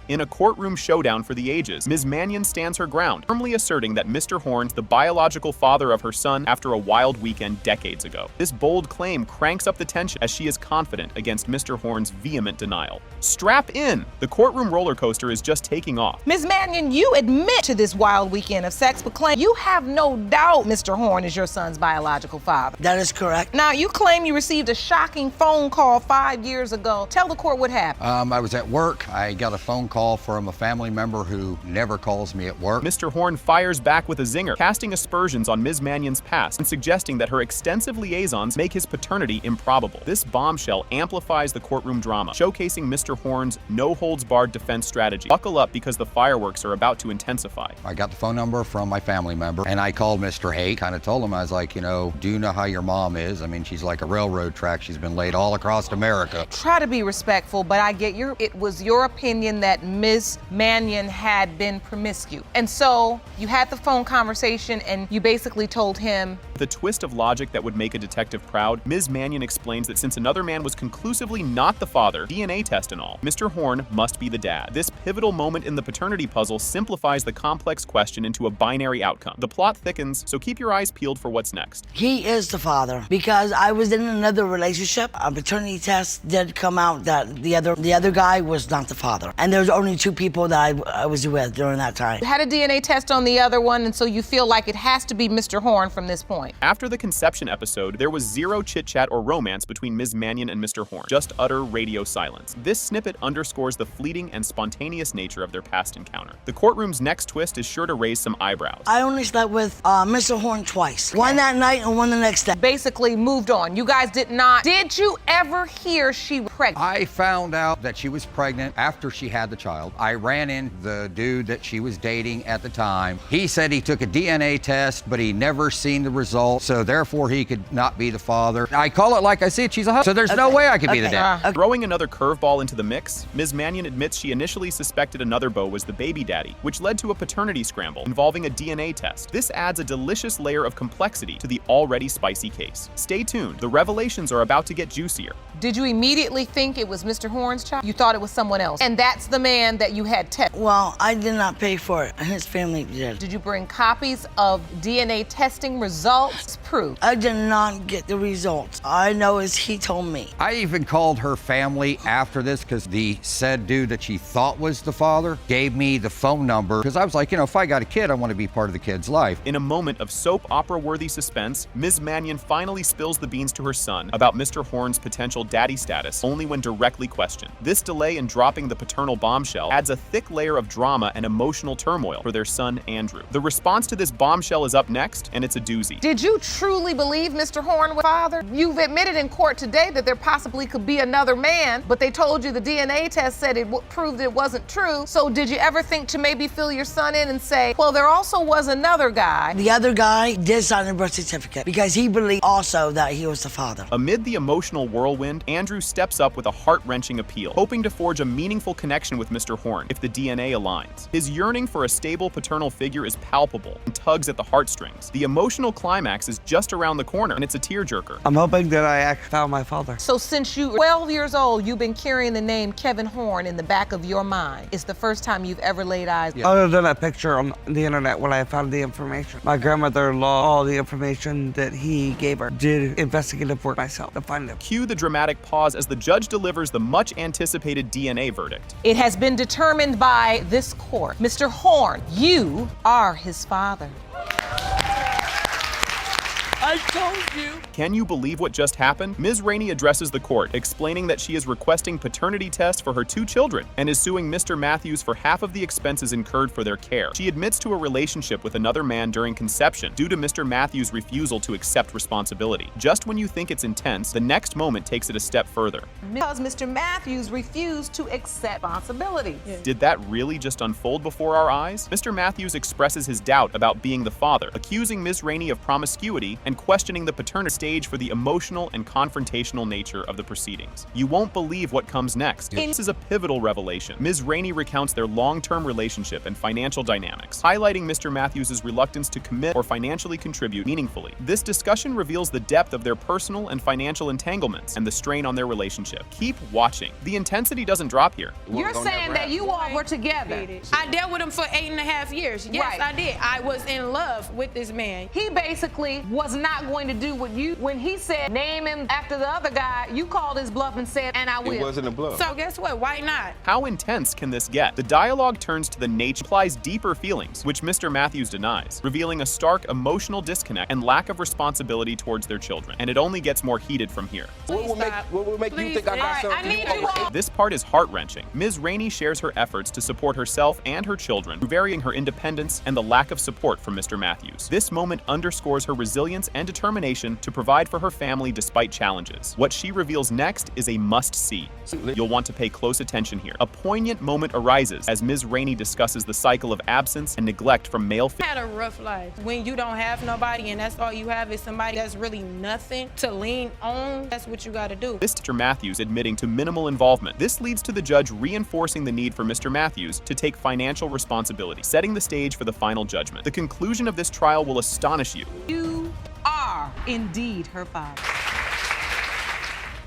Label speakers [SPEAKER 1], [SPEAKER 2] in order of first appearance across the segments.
[SPEAKER 1] In a courtroom showdown for the ages, Ms. Mannion stands her ground, firmly asserting that Mr. Horn's the biological father of her son after a wild weekend decades ago. This bold claim cranks up the tension as she is confident against Mr. Horn's vehement denial. Strap in! The courtroom roller coaster is just taking off.
[SPEAKER 2] Ms. Mannion, you admit to this wild weekend of sex, but claim you have no doubt Mr. Horn is your son's biological father.
[SPEAKER 3] That is correct.
[SPEAKER 2] Now, you claim you received a shocking phone call 5 years ago. Tell the court what happened.
[SPEAKER 4] I was at work. I got a phone call from a family member who never calls me at work.
[SPEAKER 1] Mr. Horn fires back with a zinger, casting aspersions on Ms. Mannion's past and suggesting that her extensive liaisons make his paternity improbable. This bombshell amplifies the courtroom drama, showcasing Mr. Horn's no-holds-barred defense strategy. Buckle up because the fireworks are about to intensify.
[SPEAKER 4] I got the phone number from my family member, and I called Mr. Haight, kind of told him, I was like, do you know how your mom is? I mean, she's like a railroad track. She's been laid all across America.
[SPEAKER 2] Try to be respectful, but I get it was your opinion that Ms. Mannion had been promiscuous. And so you had the phone conversation and you basically told him.
[SPEAKER 1] The twist of logic that would make a detective proud, Ms. Mannion explains that since another man was conclusively not the father, DNA test and all, Mr. Horn must be the dad. This pivotal moment in the paternity puzzle simplifies the complex question into a binary outcome. The plot thickens, so keep your eyes peeled for what's next.
[SPEAKER 3] He is the father because I was in another relationship. A paternity test did come out that the other guy was not the father. And there was only 2 people that I was with during that time.
[SPEAKER 2] You had a DNA test on the other one, and so you feel like it has to be Mr. Horn from this point.
[SPEAKER 1] After the conception episode, there was zero chit-chat or romance between Ms. Mannion and Mr. Horn, just utter radio silence. This snippet underscores the fleeting and spontaneous nature of their past encounter. The courtroom's next twist is sure to raise some eyebrows.
[SPEAKER 3] I only slept with Mr. Horn twice. One that night and one the next day.
[SPEAKER 2] Basically moved on. You guys did not. Did you ever hear she was pregnant?
[SPEAKER 4] I found out that she was pregnant after she had the child. I ran in the dude that she was dating at the time. He said he took a DNA test, but he never seen the results, so therefore he could not be the father. I call it like I see it, she's a husband, so there's no way I could be the dad.
[SPEAKER 1] Throwing another curveball into the mix, Ms. Mannion admits she initially suspected another beau was the baby daddy, which led to a paternity scramble involving a DNA test. This adds a delicious layer of complexity to the already spicy case. Stay tuned, the revelations are about to get juicier.
[SPEAKER 2] Did you immediately think it was Mr. Horn's child? You thought it was someone else, and that's the man that you had tested?
[SPEAKER 3] Well, I did not pay for it. His family did.
[SPEAKER 2] Did you bring copies of DNA testing results? Proof.
[SPEAKER 3] I did not get the results. All I know is he told me.
[SPEAKER 4] I even called her family after this because the said dude that she thought was the father gave me the phone number because I was like, if I got a kid, I want to be part of the kid's life.
[SPEAKER 1] In a moment of soap opera-worthy suspense, Ms. Mannion finally spills the beans to her son about Mr. Horn's potential daddy status only when directly questioned. This delay in dropping the paternal bombshell adds a thick layer of drama and emotional turmoil for their son, Andrew. The response to this bombshell is up next, and it's a doozy.
[SPEAKER 2] Did you truly believe Mr. Horn was father? You've admitted in court today that there possibly could be another man, but they told you the DNA test said it proved it wasn't true. So did you ever think to maybe fill your son in and say, well, there also was another guy?
[SPEAKER 3] The other guy did sign a birth certificate because he believed also that he was the father.
[SPEAKER 1] Amid the emotional whirlwind, Andrew steps up with a heart-wrenching appeal, hoping to forge a meaningful connection with Mr. Horn if the DNA aligns. His yearning for a stable paternal figure is palpable and tugs at the heartstrings. The emotional climax is just around the corner, and it's a tearjerker.
[SPEAKER 5] I'm hoping that I actually found my father.
[SPEAKER 2] So since you were 12 years old, you've been carrying the name Kevin Horn in the back of your mind. It's the first time you've ever laid eyes.
[SPEAKER 5] Yeah. Other than a picture on the internet when I found the information. My grandmother lost all the information that he gave her. Did investigative work myself to find him.
[SPEAKER 1] Cue the dramatic pause as the judge delivers the much-anticipated DNA verdict.
[SPEAKER 2] It has been determined by this court. Mr. Horn, you are his father.
[SPEAKER 3] I told you.
[SPEAKER 1] Can you believe what just happened? Ms. Rainey addresses the court, explaining that she is requesting paternity tests for her 2 children and is suing Mr. Matthews for half of the expenses incurred for their care. She admits to a relationship with another man during conception due to Mr. Matthews' refusal to accept responsibility. Just when you think it's intense, the next moment takes it a step further.
[SPEAKER 2] Because Mr. Matthews refused to accept responsibility.
[SPEAKER 1] Did that really just unfold before our eyes? Mr. Matthews expresses his doubt about being the father, accusing Ms. Rainey of promiscuity and questioning the paternity stage for the emotional and confrontational nature of the proceedings. You won't believe what comes next. This is a pivotal revelation. Ms. Rainey recounts their long-term relationship and financial dynamics, highlighting Mr. Matthews' reluctance to commit or financially contribute meaningfully. This discussion reveals the depth of their personal and financial entanglements and the strain on their relationship. Keep watching. The intensity doesn't drop here.
[SPEAKER 2] You're saying that you all were together.
[SPEAKER 6] I dealt with him for 8.5 years. Yes,
[SPEAKER 2] Right.
[SPEAKER 6] I did. I was in love with this man.
[SPEAKER 2] He basically was not going to do what you, when he said, name him after the other guy, you called his bluff and said, and I will.
[SPEAKER 7] It wasn't a bluff.
[SPEAKER 6] So guess what? Why not?
[SPEAKER 1] How intense can this get? The dialogue turns to the nature, implies deeper feelings, which Mr. Matthews denies, revealing a stark emotional disconnect and lack of responsibility towards their children. And it only gets more heated from here.
[SPEAKER 7] What will make you think I got
[SPEAKER 6] All right,
[SPEAKER 7] something
[SPEAKER 6] I
[SPEAKER 7] to
[SPEAKER 6] need
[SPEAKER 7] do
[SPEAKER 6] you
[SPEAKER 7] over
[SPEAKER 6] all.
[SPEAKER 1] This part is heart-wrenching. Ms. Rainey shares her efforts to support herself and her children, varying her independence and the lack of support from Mr. Matthews. This moment underscores her resilience and determination to provide for her family despite challenges. What she reveals next is a must-see. You'll want to pay close attention here. A poignant moment arises as Ms. Rainey discusses the cycle of absence and neglect from male
[SPEAKER 6] I had a rough life. When you don't have nobody and that's all you have is somebody that's really nothing to lean on, that's what you got to do.
[SPEAKER 1] Mr. Matthews admitting to minimal involvement. This leads to the judge reinforcing the need for Mr. Matthews to take financial responsibility, setting the stage for the final judgment. The conclusion of this trial will astonish you.
[SPEAKER 8] You are indeed her father.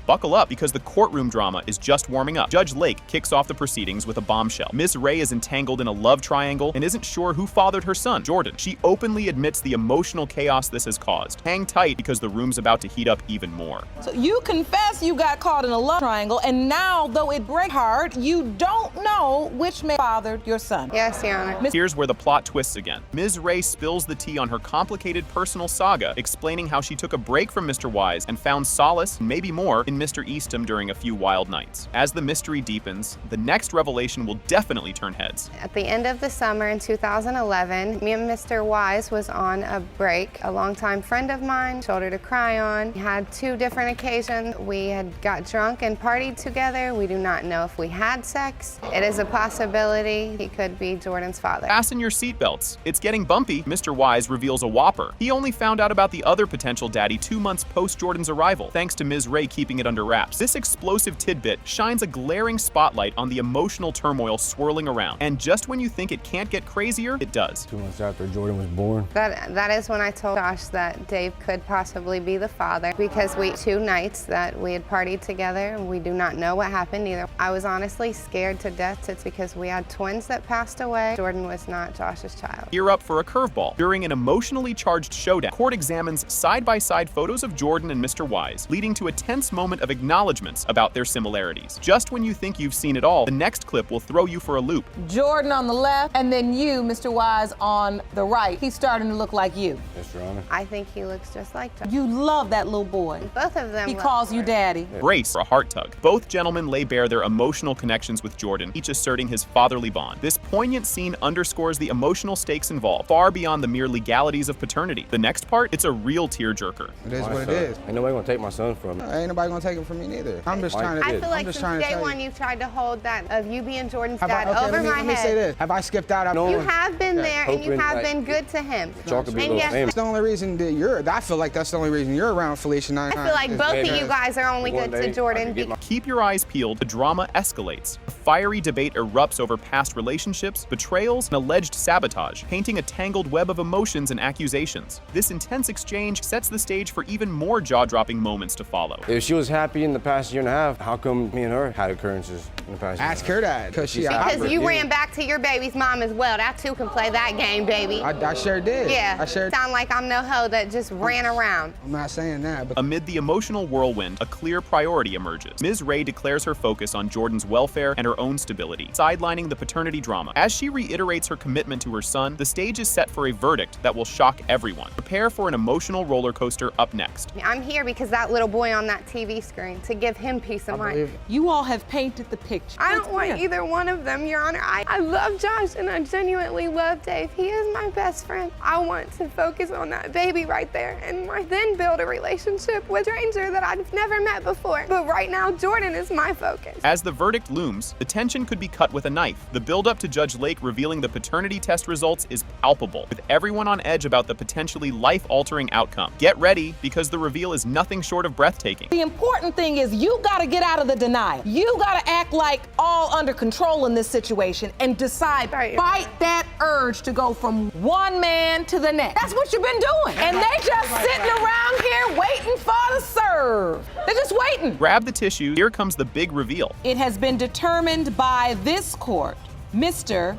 [SPEAKER 1] Buckle up, because the courtroom drama is just warming up. Judge Lake kicks off the proceedings with a bombshell. Ms. Ray is entangled in a love triangle and isn't sure who fathered her son, Jordan. She openly admits the emotional chaos this has caused. Hang tight, because the room's about to heat up even more.
[SPEAKER 8] So you confess you got caught in a love triangle, and now, though it breaks heart, you don't know which man fathered your son.
[SPEAKER 9] Yes, Your Honor.
[SPEAKER 1] Here's where the plot twists again. Ms. Ray spills the tea on her complicated personal saga, explaining how she took a break from Mr. Wise and found solace, and maybe more, in Mr. Eastham during a few wild nights. As the mystery deepens, the next revelation will definitely turn heads.
[SPEAKER 9] At the end of the summer in 2011, me and Mr. Wise was on a break. A longtime friend of mine, shoulder to cry on. We had 2 different occasions. We had got drunk and partied together. We do not know if we had sex. It is a possibility he could be Jordan's father.
[SPEAKER 1] Fasten your seatbelts. It's getting bumpy. Mr. Wise reveals a whopper. He only found out about the other potential daddy 2 months post Jordan's arrival, thanks to Ms. Ray keeping it under wraps. This explosive tidbit shines a glaring spotlight on the emotional turmoil swirling around. And just when you think it can't get crazier, it does.
[SPEAKER 10] 2 months after Jordan was born.
[SPEAKER 9] That is when I told Josh that Dave could possibly be the father, because 2 nights that we had partied together, we do not know what happened either. I was honestly scared to death. It's because we had twins that passed away. Jordan was not Josh's child.
[SPEAKER 1] Gear up for a curveball. During an emotionally charged showdown, court examines side-by-side photos of Jordan and Mr. Wise, leading to a tense moment of acknowledgments about their similarities. Just when you think you've seen it all, the next clip will throw you for a loop.
[SPEAKER 8] Jordan on the left, and then you, Mr. Wise, on the right. He's starting to look like you.
[SPEAKER 10] Yes, Your Honor.
[SPEAKER 9] I think he looks just like Josh.
[SPEAKER 8] You love that little boy.
[SPEAKER 9] Both of them
[SPEAKER 8] He
[SPEAKER 9] love
[SPEAKER 8] calls you
[SPEAKER 9] Jordan.
[SPEAKER 8] daddy.
[SPEAKER 1] Brace for a heart tug. Both gentlemen lay bare their emotional connections with Jordan, each asserting his fatherly bond. This poignant scene underscores the emotional stakes involved, far beyond the mere legalities of paternity. The next part, it's a real tearjerker.
[SPEAKER 11] It is
[SPEAKER 10] My
[SPEAKER 11] what it
[SPEAKER 10] son.
[SPEAKER 11] is.
[SPEAKER 10] Ain't nobody gonna take my son from me.
[SPEAKER 11] Ain't nobody gonna take it from me neither. I'm just trying to.
[SPEAKER 9] I feel like
[SPEAKER 11] just
[SPEAKER 9] since
[SPEAKER 11] trying to
[SPEAKER 9] day
[SPEAKER 11] tell
[SPEAKER 9] one
[SPEAKER 11] you.
[SPEAKER 9] you've tried to hold that of you being Jordan's
[SPEAKER 11] Have
[SPEAKER 9] dad
[SPEAKER 11] I, okay,
[SPEAKER 9] over
[SPEAKER 11] let me,
[SPEAKER 9] my
[SPEAKER 11] let me say
[SPEAKER 9] head.
[SPEAKER 11] this. Have I skipped out?
[SPEAKER 9] You have been there and you
[SPEAKER 10] hoping,
[SPEAKER 9] have
[SPEAKER 10] like,
[SPEAKER 9] been good to him.
[SPEAKER 10] Y'all could be a
[SPEAKER 9] And
[SPEAKER 10] little
[SPEAKER 9] yes,
[SPEAKER 10] famous.
[SPEAKER 11] That's the only reason that you're. I feel like that's the only reason you're around, Felicia.
[SPEAKER 9] I feel like both of you guys are only
[SPEAKER 10] One
[SPEAKER 9] good
[SPEAKER 10] day,
[SPEAKER 9] to
[SPEAKER 10] I
[SPEAKER 9] Jordan.
[SPEAKER 10] could get my-
[SPEAKER 1] Keep your eyes peeled. The drama escalates. A fiery debate erupts over past relationships, betrayals, and alleged sabotage, painting a tangled web of emotions and accusations. This intense exchange sets the stage for even more jaw-dropping moments to follow.
[SPEAKER 10] If she was happy in the past year and a half, how come me and her had occurrences in the past year?
[SPEAKER 11] Ask her that, because she.
[SPEAKER 9] Because you ran back to your baby's mom as well. That too can play that game, baby.
[SPEAKER 11] I sure did.
[SPEAKER 9] Yeah.
[SPEAKER 11] I sure.
[SPEAKER 9] Sound like I'm no hoe that just ran around.
[SPEAKER 11] I'm not saying that, but
[SPEAKER 1] Amid the emotional whirlwind, a clear priority emerges. Ms. Ray declares her focus on Jordan's welfare and her own stability, sidelining the paternity drama. As she reiterates her commitment to her son, the stage is set for a verdict that will shock everyone. Prepare for an emotional roller coaster up next.
[SPEAKER 9] I'm here because that little boy on that TV screen to give him peace of mind.
[SPEAKER 8] You all have painted the picture.
[SPEAKER 9] I don't want either one of them, Your Honor. I love Josh and I genuinely love Dave. He is my best friend. I want to focus on that baby right there and then build a relationship with a stranger that I've never met before. But right now, Jordan is my focus.
[SPEAKER 1] As the verdict looms, the tension could be cut with a knife. The build-up to Judge Lake revealing the paternity test results is palpable, with everyone on edge about the potentially life-altering outcome. Get ready, because the reveal is nothing short of breathtaking.
[SPEAKER 8] The important thing is you gotta get out of the denial. You gotta act like all under control in this situation and decide, fight that urge to go from one man to the next. That's what you've been doing. And they just sitting around here waiting for the serve. They're just waiting.
[SPEAKER 1] Grab the tissue, here comes the big reveal.
[SPEAKER 8] It has been determined by this court, Mr.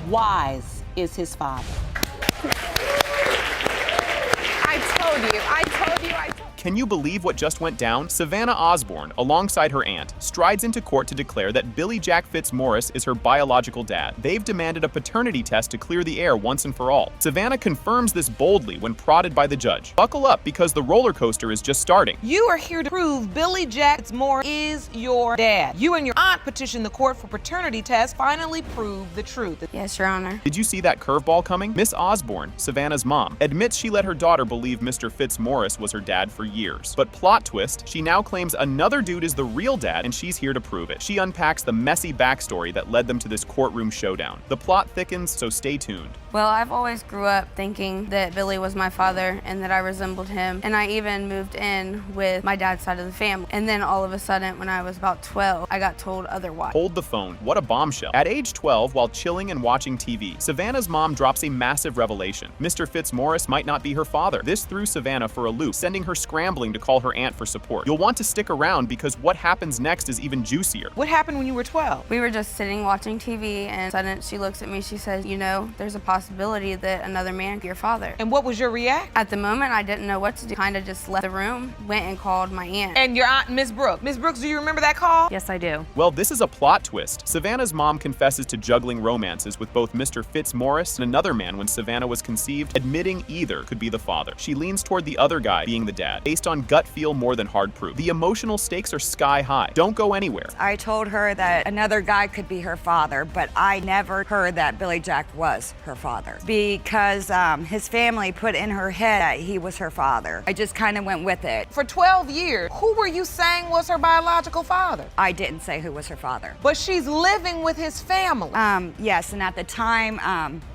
[SPEAKER 8] Wise is his father.
[SPEAKER 9] I told you.
[SPEAKER 1] Can you believe what just went down? Savannah Osborne, alongside her aunt, strides into court to declare that Billy Jack Fitzmaurice is her biological dad. They've demanded a paternity test to clear the air once and for all. Savannah confirms this boldly when prodded by the judge. Buckle up, because the roller coaster is just starting.
[SPEAKER 8] You are here to prove Billy Jack Fitzmaurice is your dad. You and your aunt petitioned the court for paternity test, finally prove the truth.
[SPEAKER 9] Yes, Your Honor.
[SPEAKER 1] Did you see that curveball coming? Miss Osborne, Savannah's mom, admits she let her daughter believe Mr. Fitzmaurice was her dad for years. But plot twist, she now claims another dude is the real dad, and she's here to prove it. She unpacks the messy backstory that led them to this courtroom showdown. The plot thickens, so stay tuned.
[SPEAKER 9] Well, I've always grew up thinking that Billy was my father and that I resembled him. And I even moved in with my dad's side of the family. And then all of a sudden, when I was about 12, I got told otherwise.
[SPEAKER 1] Hold the phone. What a bombshell. At age 12, while chilling and watching TV, Savannah's mom drops a massive revelation. Mr. Fitzmaurice might not be her father. This threw Savannah for a loop, sending her scrambling to call her aunt for support. You'll want to stick around, because what happens next is even juicier.
[SPEAKER 8] What happened when you were 12?
[SPEAKER 9] We were just sitting watching TV, and suddenly she looks at me, she says, you know, there's a possibility that another man could be your father.
[SPEAKER 8] And what was your reaction?
[SPEAKER 9] At the moment, I didn't know what to do. Kind of just left the room, went and called my aunt.
[SPEAKER 8] And your aunt, Miss Brooks. Miss Brooks, do you remember that call?
[SPEAKER 9] Yes, I do.
[SPEAKER 1] Well, this is a plot twist. Savannah's mom confesses to juggling romances with both Mr. Fitzmaurice and another man when Savannah was conceived, admitting either could be the father. She leans toward the other guy being the dad, based on gut feel more than hard proof. The emotional stakes are sky high. Don't go anywhere.
[SPEAKER 12] I told her that another guy could be her father, but I never heard that Billy Jack was her father, because his family put in her head that he was her father. I just kind of went with it.
[SPEAKER 8] For 12 years, who were you saying was her biological father?
[SPEAKER 12] I didn't say who was her father.
[SPEAKER 8] But she's living with his family.
[SPEAKER 12] Yes, and at the time,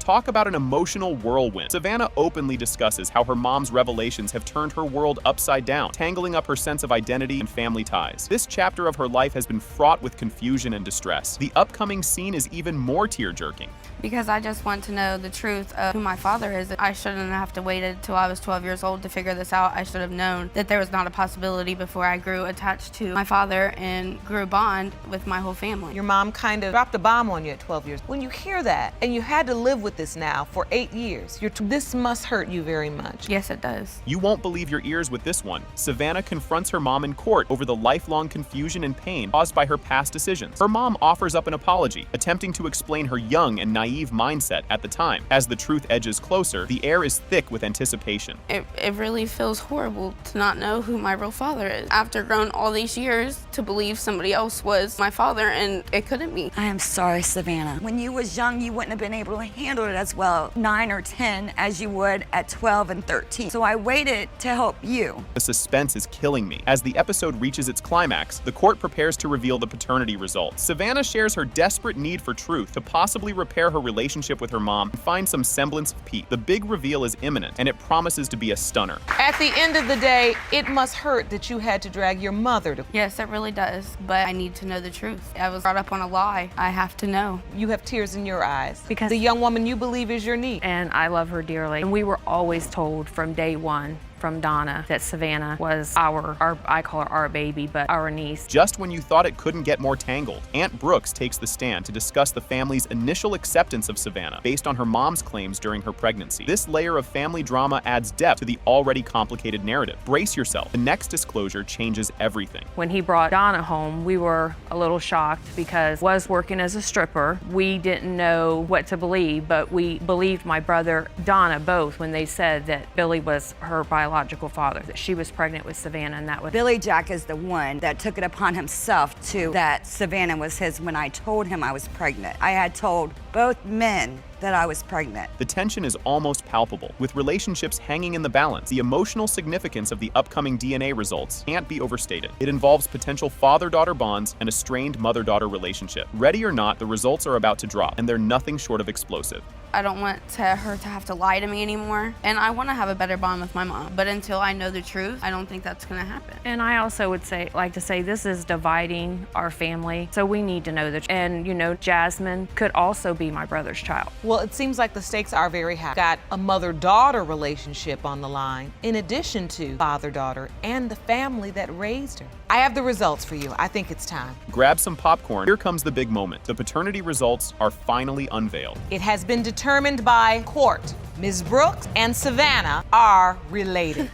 [SPEAKER 1] Talk about an emotional whirlwind. Savannah openly discusses how her mom's revelations have turned her world upside down, tangling up her sense of identity and family ties. This chapter of her life has been fraught with confusion and distress. The upcoming scene is even more tear-jerking.
[SPEAKER 9] Because I just want to know the truth of who my father is. I shouldn't have to wait until I was 12 years old to figure this out. I should have known that there was not a possibility before I grew attached to my father and grew a bond with my whole family.
[SPEAKER 8] Your mom kind of dropped a bomb on you at 12 years. When you hear that, and you had to live with this now for 8 years, this must hurt you very much.
[SPEAKER 9] Yes, it does.
[SPEAKER 1] You won't believe your ears with this one. Savannah confronts her mom in court over the lifelong confusion and pain caused by her past decisions. Her mom offers up an apology, attempting to explain her young and naive mindset at the time. As the truth edges closer, the air is thick with anticipation.
[SPEAKER 9] It really feels horrible to not know who my real father is. After growing all these years to believe somebody else was my father, and it couldn't be.
[SPEAKER 12] I am sorry, Savannah. When you was young, you wouldn't have been able to handle it as well, 9 or 10, as you would at 12 and 13. So I waited to help you.
[SPEAKER 1] The suspense is killing me. As the episode reaches its climax, the court prepares to reveal the paternity results. Savannah shares her desperate need for truth to possibly repair her relationship with her mom and find some semblance of peace. The big reveal is imminent, and it promises to be a stunner.
[SPEAKER 8] At the end of the day, it must hurt that you had to drag your mother to...
[SPEAKER 9] Yes, it really does, but I need to know the truth. I was brought up on a lie. I have to know.
[SPEAKER 8] You have tears in your eyes.
[SPEAKER 13] Because
[SPEAKER 8] the young woman you believe is your niece.
[SPEAKER 13] And I love her dearly. And we were always told from day one from Donna that Savannah was our I call her our baby, but our niece.
[SPEAKER 1] Just when you thought it couldn't get more tangled, Aunt Brooks takes the stand to discuss the family's initial acceptance of Savannah based on her mom's claims during her pregnancy. This layer of family drama adds depth to the already complicated narrative. Brace yourself. The next disclosure changes everything.
[SPEAKER 13] When he brought Donna home, we were a little shocked because was working as a stripper. We didn't know what to believe, but we believed my brother, Donna, both when they said that Billy was her biological biological father, that she was pregnant with Savannah, and that was
[SPEAKER 12] Billy Jack is the one that took it upon himself that Savannah was his when I told him I was pregnant. I had told both men that I was pregnant.
[SPEAKER 1] The tension is almost palpable, with relationships hanging in the balance. The emotional significance of the upcoming DNA results can't be overstated. It involves potential father-daughter bonds and a strained mother-daughter relationship. Ready or not, the results are about to drop, and they're nothing short of explosive.
[SPEAKER 14] I don't want her to have to lie to me anymore, and I want to have a better bond with my mom. But until I know the truth, I don't think that's going to happen.
[SPEAKER 13] And I also would like to say this is dividing our family, so we need to know that. And you know, Jasmine could also be my brother's child.
[SPEAKER 8] Well, it seems like the stakes are very high. Got a mother-daughter relationship on the line, in addition to father-daughter and the family that raised her. I have the results for you. I think it's time.
[SPEAKER 1] Grab some popcorn. Here comes the big moment. The paternity results are finally unveiled.
[SPEAKER 8] It has been determined by court. Ms. Brooks and Savannah are related.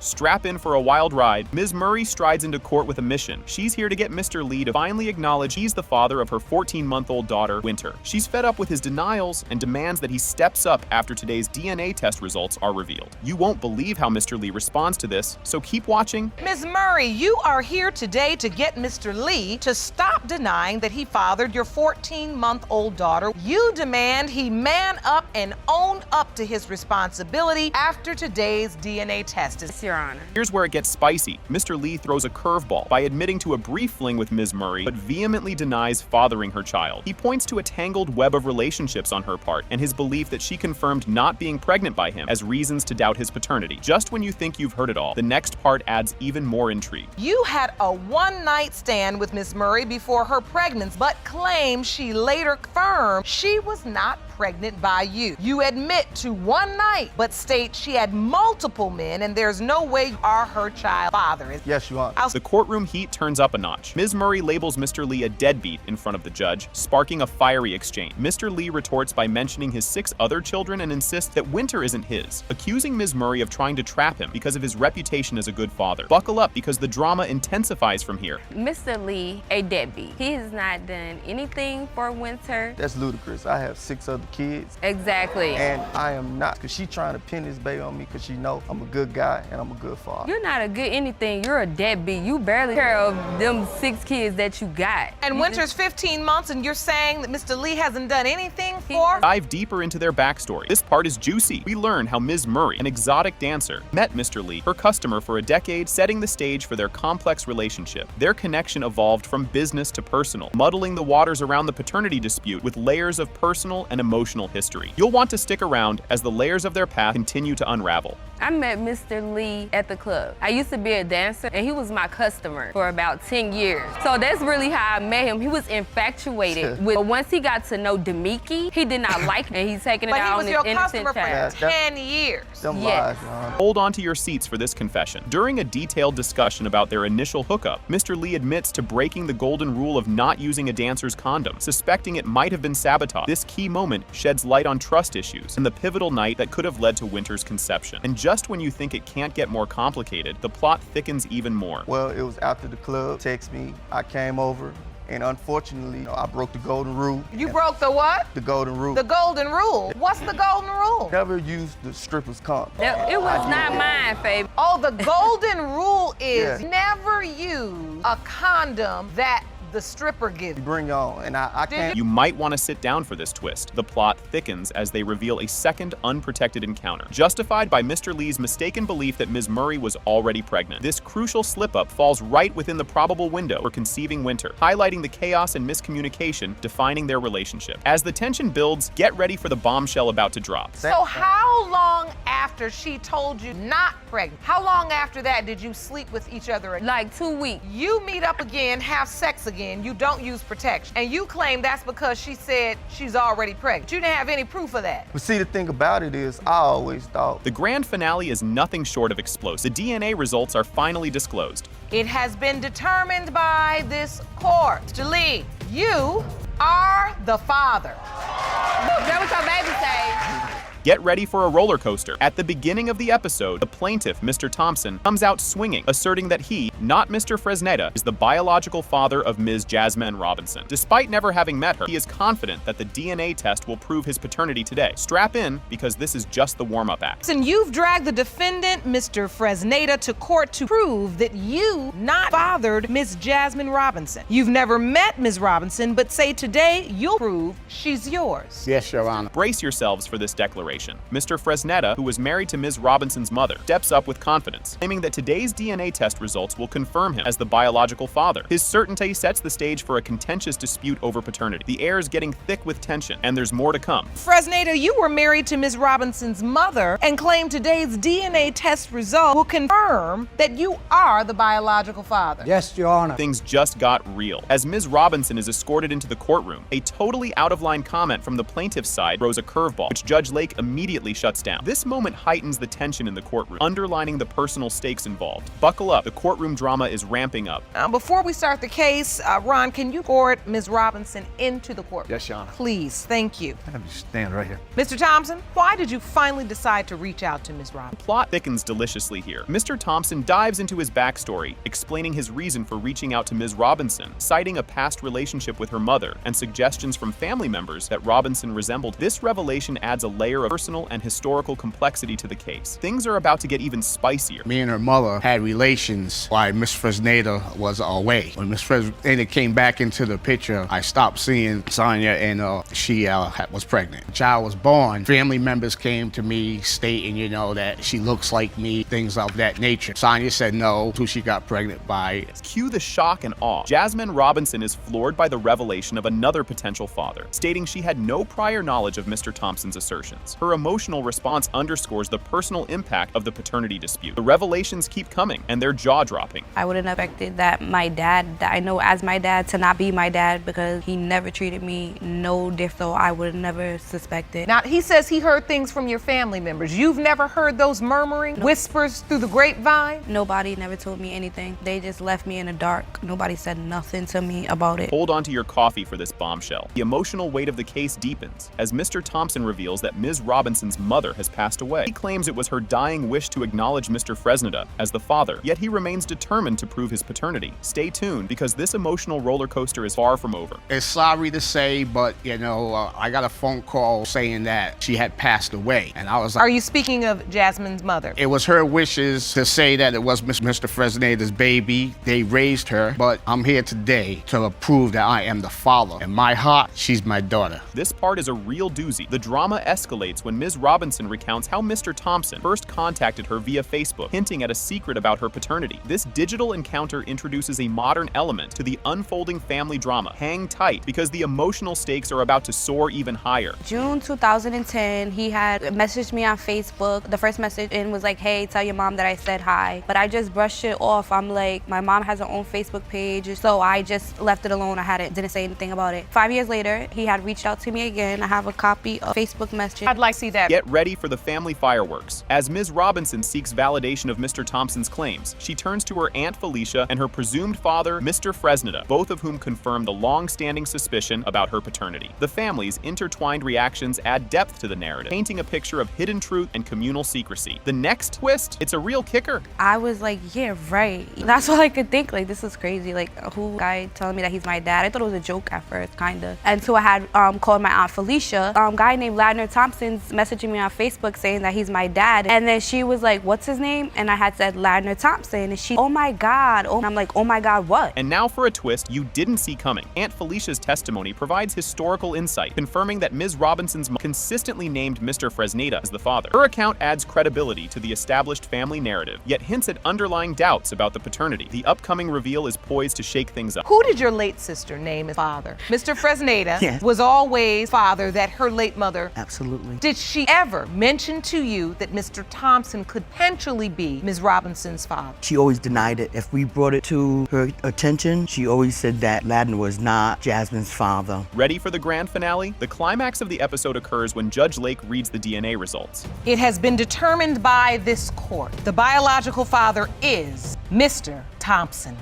[SPEAKER 1] Strap in for a wild ride. Ms. Murray strides into court with a mission. She's here to get Mr. Lee to finally acknowledge he's the father of her 14-month-old daughter, Winter. She's fed up with his denials and demands that he steps up after today's DNA test results are revealed. You won't believe how Mr. Lee responds to this, so keep watching.
[SPEAKER 8] Ms. Murray, you are here today to get Mr. Lee to stop denying that he fathered your 14-month-old daughter. You demand he man up and own up to his responsibility after today's DNA test.
[SPEAKER 13] Your Honor.
[SPEAKER 1] Here's where it gets spicy. Mr. Lee throws a curveball by admitting to a brief fling with Ms. Murray, but vehemently denies fathering her child. He points to a tangled web of relationships on her part and his belief that she confirmed not being pregnant by him as reasons to doubt his paternity. Just when you think you've heard it all, the next part adds even more intrigue.
[SPEAKER 8] You had a one-night stand with Ms. Murray before her pregnancy, but claim she later confirmed she was not pregnant by you. You admit to one night, but state she had multiple men and there's no way you are her child father.
[SPEAKER 10] Yes, you are.
[SPEAKER 1] The courtroom heat turns up a notch. Ms. Murray labels Mr. Lee a deadbeat in front of the judge, sparking a fiery exchange. Mr. Lee retorts by mentioning his 6 other children and insists that Winter isn't his, accusing Ms. Murray of trying to trap him because of his reputation as a good father. Buckle up because the drama intensifies from here.
[SPEAKER 15] Mr. Lee, a deadbeat. He has not done anything for Winter.
[SPEAKER 10] That's ludicrous. I have 6 other kids.
[SPEAKER 15] Exactly.
[SPEAKER 10] And I am not, because she's trying to pin this baby on me because she know I'm a good guy and I'm a good father.
[SPEAKER 15] You're not a good anything. You're a deadbeat. You barely care of them 6 kids that you got.
[SPEAKER 8] And Winter's 15 months and you're saying that Mr. Lee hasn't done anything for?
[SPEAKER 1] Dive deeper into their backstory. This part is juicy. We learn how Ms. Murray, an exotic dancer, met Mr. Lee, her customer for a decade, setting the stage for their complex relationship. Their connection evolved from business to personal, muddling the waters around the paternity dispute with layers of personal and emotional history. You'll want to stick around as the layers of their path continue to unravel.
[SPEAKER 15] I met Mr. Lee at the club. I used to be a dancer, and he was my customer for about 10 years. So that's really how I met him. He was infatuated with, once he got to know Demiki, he did not like him, and he's taking it out on his innocent child.
[SPEAKER 8] But he was your customer for 10 years.
[SPEAKER 15] Yes.
[SPEAKER 1] Hold on to your seats for this confession. During a detailed discussion about their initial hookup, Mr. Lee admits to breaking the golden rule of not using a dancer's condom, suspecting it might have been sabotage. This key moment sheds light on trust issues and the pivotal night that could have led to Winter's conception. And just when you think it can't get more complicated, the plot thickens even more.
[SPEAKER 10] Well, it was after the club. Text me. I came over. And unfortunately, I broke the golden rule.
[SPEAKER 8] You broke the what?
[SPEAKER 10] The golden rule.
[SPEAKER 8] The golden rule? What's the golden rule?
[SPEAKER 10] Never use the stripper's condom.
[SPEAKER 15] It was not mine, babe.
[SPEAKER 8] Oh, the golden rule is never use a condom that the stripper gives.
[SPEAKER 10] You bring on, and I can't.
[SPEAKER 1] You might want to sit down for this twist. The plot thickens as they reveal a second unprotected encounter, justified by Mr. Lee's mistaken belief that Ms. Murray was already pregnant. This crucial slip-up falls right within the probable window for conceiving Winter, highlighting the chaos and miscommunication defining their relationship. As the tension builds, get ready for the bombshell about to drop.
[SPEAKER 8] So how long after she told you not pregnant, how long after that did you sleep with each other again?
[SPEAKER 15] Like 2 weeks.
[SPEAKER 8] You meet up again, have sex again, you don't use protection. And you claim that's because she said she's already pregnant. You didn't have any proof of that.
[SPEAKER 10] But see, the thing about it is, I always thought.
[SPEAKER 1] The grand finale is nothing short of explosive. The DNA results are finally disclosed.
[SPEAKER 8] It has been determined by this court. Mr. Lee, you are the father.
[SPEAKER 15] That was your baby say.
[SPEAKER 1] Get ready for a roller coaster. At the beginning of the episode, the plaintiff, Mr. Thompson, comes out swinging, asserting that he, not Mr. Fresneda, is the biological father of Ms. Jasmine Robinson. Despite never having met her, he is confident that the DNA test will prove his paternity today. Strap in, because this is just the warm-up act.
[SPEAKER 8] And you've dragged the defendant, Mr. Fresneda, to court to prove that you not fathered Ms. Jasmine Robinson. You've never met Ms. Robinson, but say today you'll prove she's yours.
[SPEAKER 11] Yes, Your Honor.
[SPEAKER 1] Brace yourselves for this declaration. Mr. Fresneda, who was married to Ms. Robinson's mother, steps up with confidence, claiming that today's DNA test results will confirm him as the biological father. His certainty sets the stage for a contentious dispute over paternity. The air is getting thick with tension, and there's more to come.
[SPEAKER 8] Fresneda, you were married to Ms. Robinson's mother and claim today's DNA test result will confirm that you are the biological father.
[SPEAKER 16] Yes, Your Honor.
[SPEAKER 1] Things just got real. As Ms. Robinson is escorted into the courtroom, a totally out-of-line comment from the plaintiff's side throws a curveball, which Judge Lake immediately shuts down. This moment heightens the tension in the courtroom, underlining the personal stakes involved. Buckle up, the courtroom drama is ramping up.
[SPEAKER 8] Before we start the case, Ron, can you escort Ms. Robinson into the courtroom?
[SPEAKER 11] Yes, Your Honor.
[SPEAKER 8] Please, thank you.
[SPEAKER 16] I'm just standing right here.
[SPEAKER 8] Mr. Thompson, why did you finally decide to reach out to Ms. Robinson?
[SPEAKER 1] The plot thickens deliciously here. Mr. Thompson dives into his backstory, explaining his reason for reaching out to Ms. Robinson, citing a past relationship with her mother and suggestions from family members that Robinson resembled. This revelation adds a layer of personal and historical complexity to the case. Things are about to get even spicier.
[SPEAKER 11] Me and her mother had relations while Miss Fresneda was away. When Miss Fresneda came back into the picture, I stopped seeing Sonia, and she was pregnant. The child was born. Family members came to me stating, that she looks like me, things of that nature. Sonia said no, who she got pregnant by.
[SPEAKER 1] Cue the shock and awe. Jasmine Robinson is floored by the revelation of another potential father, stating she had no prior knowledge of Mr. Thompson's assertions. Her emotional response underscores the personal impact of the paternity dispute. The revelations keep coming, and they're jaw-dropping.
[SPEAKER 14] I wouldn't have expected that my dad, that I know as my dad, to not be my dad because he never treated me no different, so I would never suspect it.
[SPEAKER 8] Now, he says he heard things from your family members. You've never heard those murmuring whispers through the grapevine?
[SPEAKER 14] Nobody never told me anything. They just left me in the dark. Nobody said nothing to me about it.
[SPEAKER 1] Hold on to your coffee for this bombshell. The emotional weight of the case deepens as Mr. Thompson reveals that Ms. Robinson's mother has passed away. He claims it was her dying wish to acknowledge Mr. Fresneda as the father, yet he remains determined to prove his paternity. Stay tuned, because this emotional roller coaster is far from over.
[SPEAKER 11] It's sorry to say, but I got a phone call saying that she had passed away, and I was like,
[SPEAKER 8] Are you speaking of Jasmine's mother?
[SPEAKER 11] It was her wishes to say that it was Mr. Fresneda's baby. They raised her, but I'm here today to prove that I am the father. In my heart, she's my daughter.
[SPEAKER 1] This part is a real doozy. The drama escalates when Ms. Robinson recounts how Mr. Thompson first contacted her via Facebook, hinting at a secret about her paternity. This digital encounter introduces a modern element to the unfolding family drama. Hang tight, because the emotional stakes are about to soar even higher.
[SPEAKER 14] June 2010, he had messaged me on Facebook. The first message in was like, hey, tell your mom that I said hi. But I just brushed it off. I'm like, my mom has her own Facebook page, so I just left it alone. Didn't say anything about it. 5 years later, he had reached out to me again. I have a copy of Facebook message.
[SPEAKER 8] I'd like to see that.
[SPEAKER 1] Get ready for the family fireworks. As Ms. Robinson seeks validation of Mr. Thompson's claims, she turns to her Aunt Felicia and her presumed father, Mr. Fresneda, both of whom confirm the long-standing suspicion about her paternity. The family's intertwined reactions add depth to the narrative, painting a picture of hidden truth and communal secrecy. The next twist, it's a real kicker.
[SPEAKER 14] I was like, yeah, right. That's all I could think. Like, this is crazy. Like, who guy telling me that he's my dad? I thought it was a joke at first, kind of. Until I had called my Aunt Felicia. Guy named Ladner Thompson's messaging me on Facebook saying that he's my dad. And then she was like, what's his name? And I had said Ladner Thompson. And she, oh my God. Oh, and I'm like, oh my God, what?
[SPEAKER 1] And now for a twist you didn't see coming. Aunt Felicia's testimony provides historical insight, confirming that Ms. Robinson's mom consistently named Mr. Fresneda as the father. Her account adds credibility to the established family narrative, yet hints at underlying doubts about the paternity. The upcoming reveal is poised to shake things up.
[SPEAKER 8] Who did your late sister name as father? Mr. Fresneda was always father that her late mother.
[SPEAKER 3] Absolutely.
[SPEAKER 8] Did she ever mention to you that Mr. Thompson could potentially be Ms. Robinson's father?
[SPEAKER 3] She always denied it. If we brought it to her attention, she always said that Ladner was not Jasmine's father.
[SPEAKER 1] Ready for the grand finale? The climax of the episode occurs when Judge Lake reads the DNA results.
[SPEAKER 8] It has been determined by this court. The biological father is Mr. Thompson.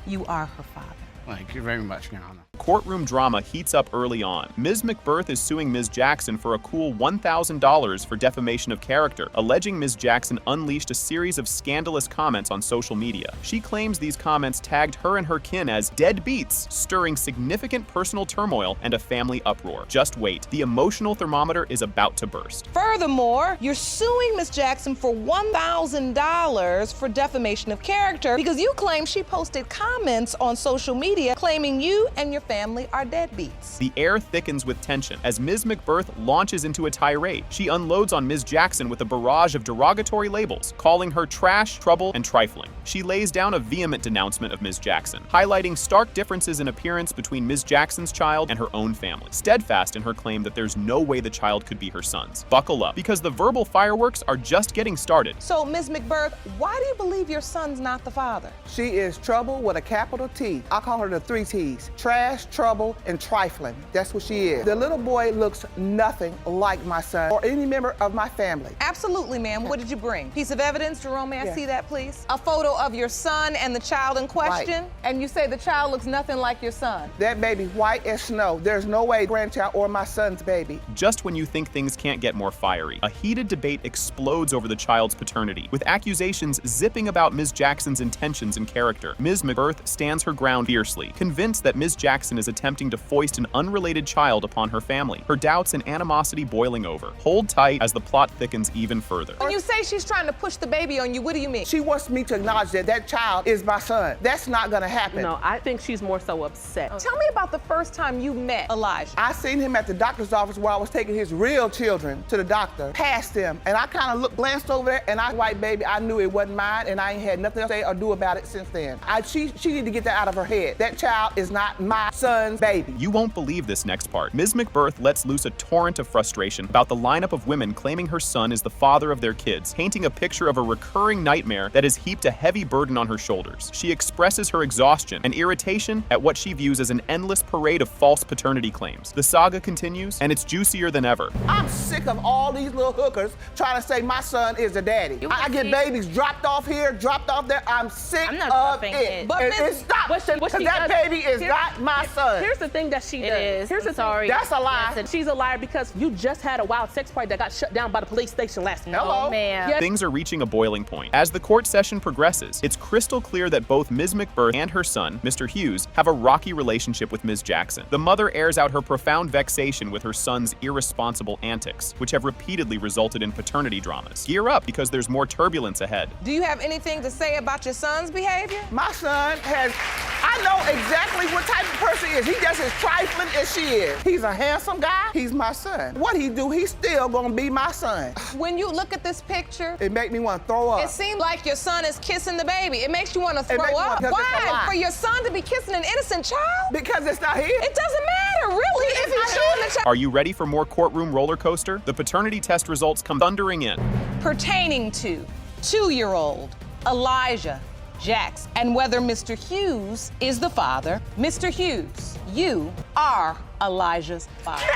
[SPEAKER 8] You are her father.
[SPEAKER 11] Thank you very much, Your Honor.
[SPEAKER 1] courtroom drama heats up early on. Ms. McBirth is suing Ms. Jackson for a cool $1,000 for defamation of character, alleging Ms. Jackson unleashed a series of scandalous comments on social media. She claims these comments tagged her and her kin as deadbeats, stirring significant personal turmoil and a family uproar. Just wait, the emotional thermometer is about to burst.
[SPEAKER 8] Furthermore, you're suing Ms. Jackson for $1,000 for defamation of character because you claim she posted comments on social media claiming you and your family are deadbeats.
[SPEAKER 1] The air thickens with tension as Ms. McBirth launches into a tirade. She unloads on Ms. Jackson with a barrage of derogatory labels, calling her trash, trouble, and trifling. She lays down a vehement denouncement of Ms. Jackson, highlighting stark differences in appearance between Ms. Jackson's child and her own family, steadfast in her claim that there's no way the child could be her son's. Buckle up, because the verbal fireworks are just getting started.
[SPEAKER 8] So, Ms. McBirth, why do you believe your son's not the father?
[SPEAKER 16] She is trouble with a capital T. I call her the 3 T's. Trash, trouble, and trifling. That's what she is. The little boy looks nothing like my son or any member of my family.
[SPEAKER 8] Absolutely, ma'am. What did you bring? Piece of evidence, Jerome, may I see that, please? A photo of your son and the child in question? Right. And you say the child looks nothing like your son?
[SPEAKER 16] That baby white as snow. There's no way grandchild or my son's baby.
[SPEAKER 1] Just when you think things can't get more fiery, a heated debate explodes over the child's paternity, with accusations zipping about Ms. Jackson's intentions and character. Ms. McBirth stands her ground fiercely, convinced that Ms. Jackson is attempting to foist an unrelated child upon her family, her doubts and animosity boiling over. Hold tight as the plot thickens even further.
[SPEAKER 8] When you say she's trying to push the baby on you, what do you mean?
[SPEAKER 16] She wants me to acknowledge that that child is my son. That's not gonna happen.
[SPEAKER 17] No, I think she's more so upset.
[SPEAKER 8] Tell me about the first time you met Elijah.
[SPEAKER 16] I seen him at the doctor's office where I was taking his real children to the doctor, past him, and I kind of glanced over there, and white baby, I knew it wasn't mine, and I ain't had nothing to say or do about it since then. She need to get that out of her head. That child is not my son's baby.
[SPEAKER 1] You won't believe this next part. Ms. McBirth lets loose a torrent of frustration about the lineup of women claiming her son is the father of their kids, painting a picture of a recurring nightmare that has heaped a heavy burden on her shoulders. She expresses her exhaustion and irritation at what she views as an endless parade of false paternity claims. The saga continues, and it's juicier than ever.
[SPEAKER 16] I'm sick of all these little hookers trying to say my son is the daddy. I get babies dropped off here, dropped off there. I'm sick of it.
[SPEAKER 17] But
[SPEAKER 16] stop, because that baby is not my son.
[SPEAKER 17] Here's the thing that she does.
[SPEAKER 15] It is.
[SPEAKER 17] Here's the
[SPEAKER 15] Sorry.
[SPEAKER 16] That's a lie.
[SPEAKER 17] Yes, she's a liar because you just had a wild sex party that got shut down by the police station last night.
[SPEAKER 16] Hello.
[SPEAKER 15] Oh, man.
[SPEAKER 17] Yes.
[SPEAKER 1] Things are reaching a boiling point. As the court session progresses, it's crystal clear that both Ms. McBirth and her son, Mr. Hughes, have a rocky relationship with Ms. Jackson. The mother airs out her profound vexation with her son's irresponsible antics, which have repeatedly resulted in paternity dramas. Gear up, because there's more turbulence ahead.
[SPEAKER 8] Do you have anything to say about your son's behavior?
[SPEAKER 16] My son I know exactly what type of person he is. He just as trifling as she is. He's a handsome guy. He's my son. What he do, he's still gonna be my son.
[SPEAKER 8] When you look at this picture,
[SPEAKER 16] it make me want to throw up.
[SPEAKER 8] It seems like your son is kissing the baby. It makes you want to throw up.
[SPEAKER 16] Why?
[SPEAKER 8] For your son to be kissing an innocent child?
[SPEAKER 16] Because it's not his.
[SPEAKER 8] It doesn't matter, really, if he's showing the child.
[SPEAKER 1] Are you ready for more courtroom roller coaster? The paternity test results come thundering in.
[SPEAKER 8] Pertaining to 2-year-old Elijah Jackson, and whether Mr. Hughes is the father. Mr. Hughes, you are Elijah's father.
[SPEAKER 16] No!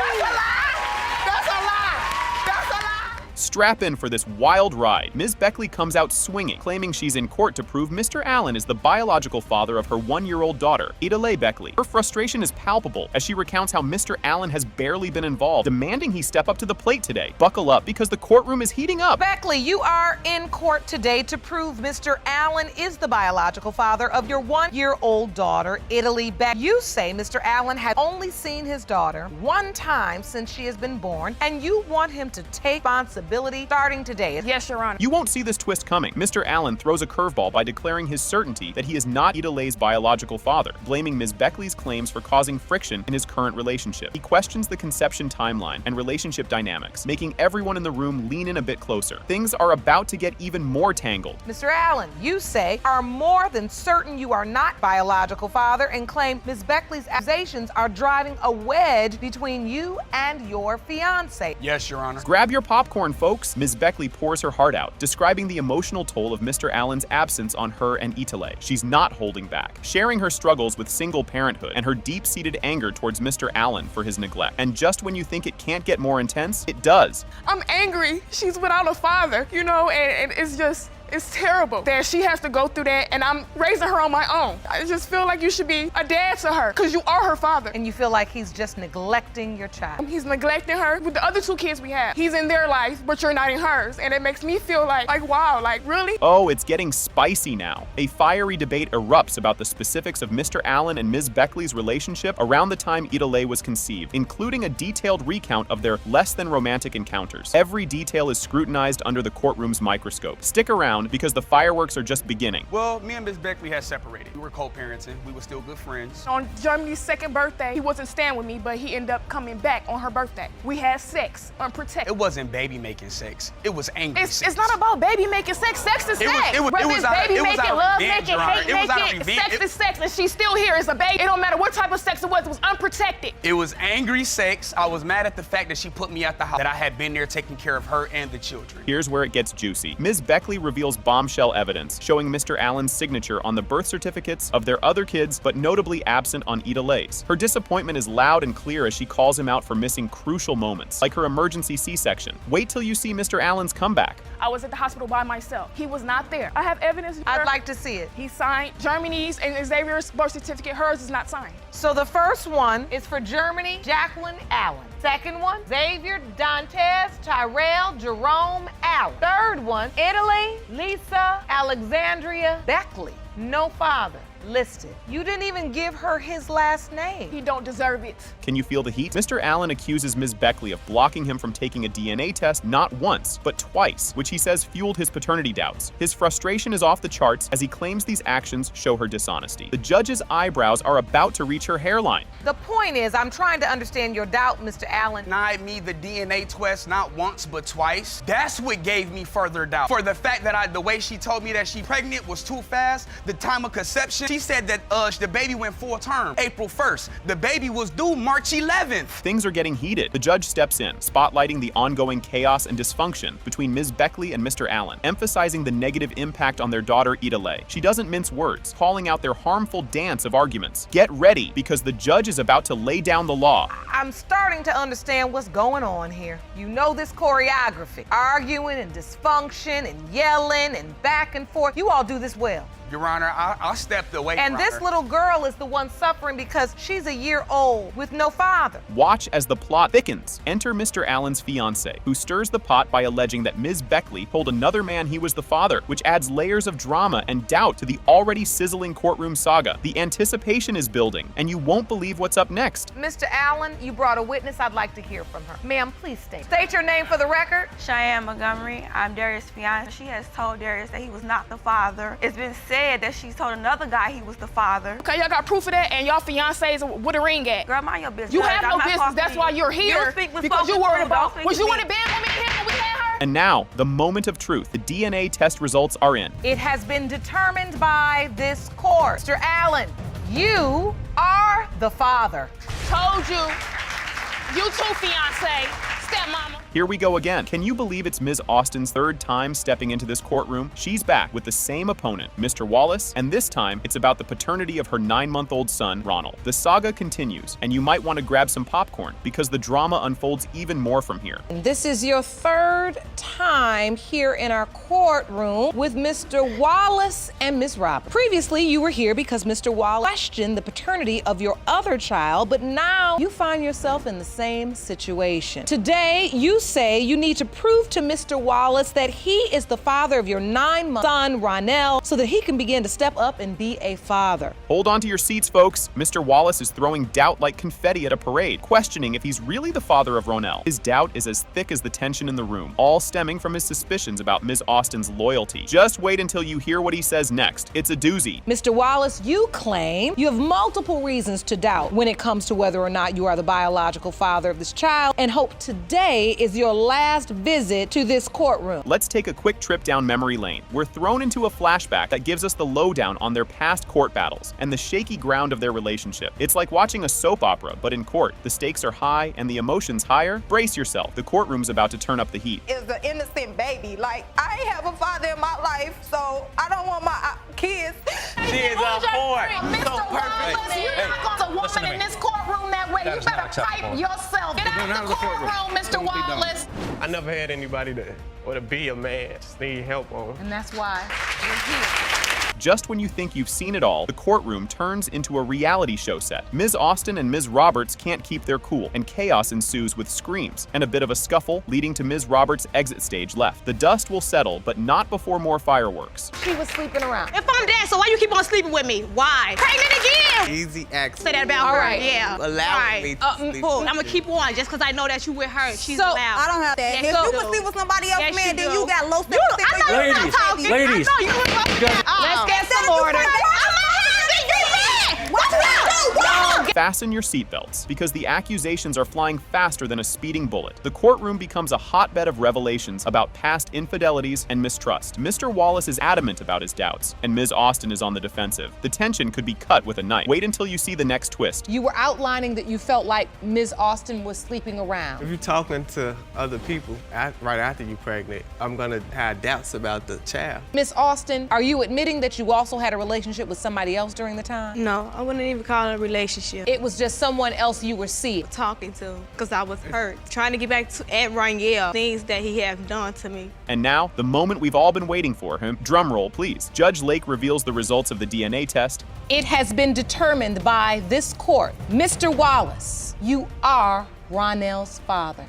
[SPEAKER 16] That's a lie! That's a lie! That's a lie!
[SPEAKER 1] Strap in for this wild ride. Ms. Beckley comes out swinging, claiming she's in court to prove Mr. Allen is the biological father of her 1-year-old daughter, Adelaide Beckley. Her frustration is palpable as she recounts how Mr. Allen has barely been involved, demanding he step up to the plate today. Buckle up, because the courtroom is heating up.
[SPEAKER 8] Beckley, you are in court today to prove Mr. Allen is the biological father of your 1-year-old daughter, Adelaide Beckley. You say Mr. Allen had only seen his daughter one time since she has been born, and you want him to take responsibility starting today.
[SPEAKER 15] Yes, Your Honor.
[SPEAKER 1] You won't see this twist coming. Mr. Allen throws a curveball by declaring his certainty that he is not Adelaide's biological father, blaming Ms. Beckley's claims for causing friction in his current relationship. He questions the conception timeline and relationship dynamics, making everyone in the room lean in a bit closer. Things are about to get even more tangled.
[SPEAKER 8] Mr. Allen, you say are more than certain you are not biological father and claim Ms. Beckley's accusations are driving a wedge between you and your fiance.
[SPEAKER 18] Yes, Your Honor.
[SPEAKER 1] Grab your popcorn, folks. Ms. Beckley pours her heart out, describing the emotional toll of Mr. Allen's absence on her and Itale. She's not holding back, sharing her struggles with single parenthood and her deep-seated anger towards Mr. Allen for his neglect. And just when you think it can't get more intense, it does.
[SPEAKER 19] I'm angry. She's without a father, and it's just,
[SPEAKER 18] It's terrible that she has to go through that, and I'm raising her on my own. I just feel like you should be a dad to her, because you are her father.
[SPEAKER 8] And you feel like he's just neglecting your child.
[SPEAKER 18] He's neglecting her. With the other 2 kids we have, he's in their life, but you're not in hers. And it makes me feel like wow, like really?
[SPEAKER 1] Oh, it's getting spicy now. A fiery debate erupts about the specifics of Mr. Allen and Ms. Beckley's relationship around the time Ida was conceived, including a detailed recount of their less than romantic encounters. Every detail is scrutinized under the courtroom's microscope. Stick around because the fireworks are just beginning.
[SPEAKER 19] Well, me and Ms. Beckley had separated. We were co-parenting. We were still good friends.
[SPEAKER 18] On Germany's 2nd birthday, he wasn't staying with me, but he ended up coming back on her birthday. We had sex, unprotected.
[SPEAKER 19] It wasn't baby making sex. It was angry sex.
[SPEAKER 18] It's not about baby making sex. Sex is sex.
[SPEAKER 19] It was
[SPEAKER 18] baby making, love making, hate
[SPEAKER 19] making,
[SPEAKER 18] making, sex is sex, and she's still here as a baby. It don't matter what type of sex it was unprotected.
[SPEAKER 19] It was angry sex. I was mad at the fact that she put me at the house, that I had been there taking care of her and the children.
[SPEAKER 1] Here's where it gets juicy. Ms. Beckley reveals bombshell evidence showing Mr. Allen's signature on the birth certificates of their other kids, but notably absent on Ida Lay's. Her disappointment is loud and clear as she calls him out for missing crucial moments, like her emergency C-section. Wait till you see Mr. Allen's comeback.
[SPEAKER 18] I was at the hospital by myself. He was not there. I have evidence here.
[SPEAKER 8] I'd like to see it.
[SPEAKER 18] He signed Germany's and Xavier's birth certificate. Hers is not signed.
[SPEAKER 8] So the first one is for Germany, Jacqueline Allen. Second one, Xavier, Dantes, Tyrell, Jerome Allen. Third one, Italy, Lisa, Alexandria, Beckley. No father listed. You didn't even give her his last name.
[SPEAKER 18] He don't deserve it.
[SPEAKER 1] Can you feel the heat? Mr. Allen accuses Ms. Beckley of blocking him from taking a DNA test not once, but twice, which he says fueled his paternity doubts. His frustration is off the charts as he claims these actions show her dishonesty. The judge's eyebrows are about to reach her hairline.
[SPEAKER 8] The point is, I'm trying to understand your doubt, Mr. Allen.
[SPEAKER 19] Denied me the DNA test not once, but twice. That's what gave me further doubt. For the fact that the way she told me that she's pregnant was too fast, the time of conception, she said that the baby went full term, April 1st. The baby was due March 11th.
[SPEAKER 1] Things are getting heated. The judge steps in, spotlighting the ongoing chaos and dysfunction between Ms. Beckley and Mr. Allen, emphasizing the negative impact on their daughter, Ida. She doesn't mince words, calling out their harmful dance of arguments. Get ready, because the judge is about to lay down the law.
[SPEAKER 8] I'm starting to understand what's going on here. You know this choreography. Arguing and dysfunction and yelling and back and forth. You all do this well.
[SPEAKER 19] Your Honor, I stepped away,
[SPEAKER 8] And this little girl is the one suffering because she's a year old with no father.
[SPEAKER 1] Watch as the plot thickens. Enter Mr. Allen's fiancé, who stirs the pot by alleging that Ms. Beckley told another man he was the father, which adds layers of drama and doubt to the already sizzling courtroom saga. The anticipation is building, and you won't believe what's up next.
[SPEAKER 8] Mr. Allen, you brought a witness. I'd like to hear from her. Ma'am, please state. State your name for the record.
[SPEAKER 14] Cheyenne Montgomery. I'm Darius' fiance. She has told Darius that he was not the father. It's been said that she's told another guy he was the father.
[SPEAKER 18] Okay, y'all got proof of that, and y'all fiancés with a ring at?
[SPEAKER 14] Girl, mind your business.
[SPEAKER 18] You have no business. That's why you're here. Because you're worried about, was you in the bed with me and him when we had her?
[SPEAKER 1] And now, the moment of truth. The DNA test results are in.
[SPEAKER 8] It has been determined by this court. Mr. Allen, you are the father.
[SPEAKER 18] Told you. You too, fiancé. Stepmama.
[SPEAKER 1] Here we go again. Can you believe it's Ms. Austin's third time stepping into this courtroom? She's back with the same opponent, Mr. Wallace, and this time it's about the paternity of her 9-month-old son, Ronald. The saga continues, and you might want to grab some popcorn because the drama unfolds even more from here.
[SPEAKER 8] This is your third time here in our courtroom with Mr. Wallace and Ms. Roberts. Previously, you were here because Mr. Wallace questioned the paternity of your other child, but now you find yourself in the same situation. Today, you say you need to prove to Mr. Wallace that he is the father of your 9-month son, Ronell, so that he can begin to step up and be a father.
[SPEAKER 1] Hold on to your seats, folks. Mr. Wallace is throwing doubt like confetti at a parade, questioning if he's really the father of Ronell. His doubt is as thick as the tension in the room, all stemming from his suspicions about Ms. Austin's loyalty. Just wait until you hear what he says next. It's a doozy.
[SPEAKER 8] Mr. Wallace, you claim you have multiple reasons to doubt when it comes to whether or not you are the biological father of this child, and hope today is your last visit to this courtroom.
[SPEAKER 1] Let's take a quick trip down memory lane. We're thrown into a flashback that gives us the lowdown on their past court battles and the shaky ground of their relationship. It's like watching a soap opera, but in court. The stakes are high and the emotions higher. Brace yourself. The courtroom's about to turn up the heat.
[SPEAKER 20] Is an innocent baby. Like, I ain't have a father in my life, so I don't want my kids.
[SPEAKER 19] She is a whore.
[SPEAKER 2] Mr. Wallace, you're not going to woman in this courtroom that way. You better pipe yourself. Get out of the courtroom, Mr. Wallace.
[SPEAKER 21] I never had anybody to be a man. Just need help on.
[SPEAKER 2] And that's why we're here.
[SPEAKER 1] Just when you think you've seen it all, the courtroom turns into a reality show set. Ms. Austin and Ms. Roberts can't keep their cool, and chaos ensues with screams and a bit of a scuffle, leading to Ms. Roberts' exit stage left. The dust will settle, but not before more fireworks.
[SPEAKER 2] She was sleeping around.
[SPEAKER 22] If I'm dead, so why you keep on sleeping with me? Why? Pregnant again!
[SPEAKER 23] Easy access.
[SPEAKER 22] Say that about
[SPEAKER 2] All
[SPEAKER 22] her,
[SPEAKER 2] right.
[SPEAKER 22] yeah.
[SPEAKER 23] Allowing me to sleep.
[SPEAKER 22] I'm gonna keep on just because I know that you with her. She's
[SPEAKER 20] So,
[SPEAKER 22] allowed.
[SPEAKER 20] I don't have that.
[SPEAKER 22] Yes,
[SPEAKER 20] If
[SPEAKER 22] you
[SPEAKER 20] you can sleep with somebody else,
[SPEAKER 22] Yes,
[SPEAKER 20] man,
[SPEAKER 22] you
[SPEAKER 20] then
[SPEAKER 22] do.
[SPEAKER 20] you got low
[SPEAKER 22] You, I know you're not
[SPEAKER 23] Ladies,
[SPEAKER 22] talking.
[SPEAKER 23] ladies.
[SPEAKER 22] I know you were talking. Let's get some order.
[SPEAKER 1] Fasten your seatbelts, because the accusations are flying faster than a speeding bullet. The courtroom becomes a hotbed of revelations about past infidelities and mistrust. Mr. Wallace is adamant about his doubts, and Ms. Austin is on the defensive. The tension could be cut with a knife. Wait until you see the next twist.
[SPEAKER 2] You were outlining that you felt like Ms. Austin was sleeping around.
[SPEAKER 21] If you're talking to other people right after you're pregnant, I'm gonna have doubts about the child.
[SPEAKER 2] Miss Austin, are you admitting that you also had a relationship with somebody else during the time?
[SPEAKER 22] No, I wouldn't even call it a relationship.
[SPEAKER 2] It was just someone else you were seeing.
[SPEAKER 22] Talking to, because I was hurt. Trying to get back to Aunt Rangel, things that he has done to me.
[SPEAKER 1] And now, the moment we've all been waiting for. Drum roll, please. Judge Lake reveals the results of the DNA test.
[SPEAKER 2] It has been determined by this court. Mr. Wallace, you are Ronell's father.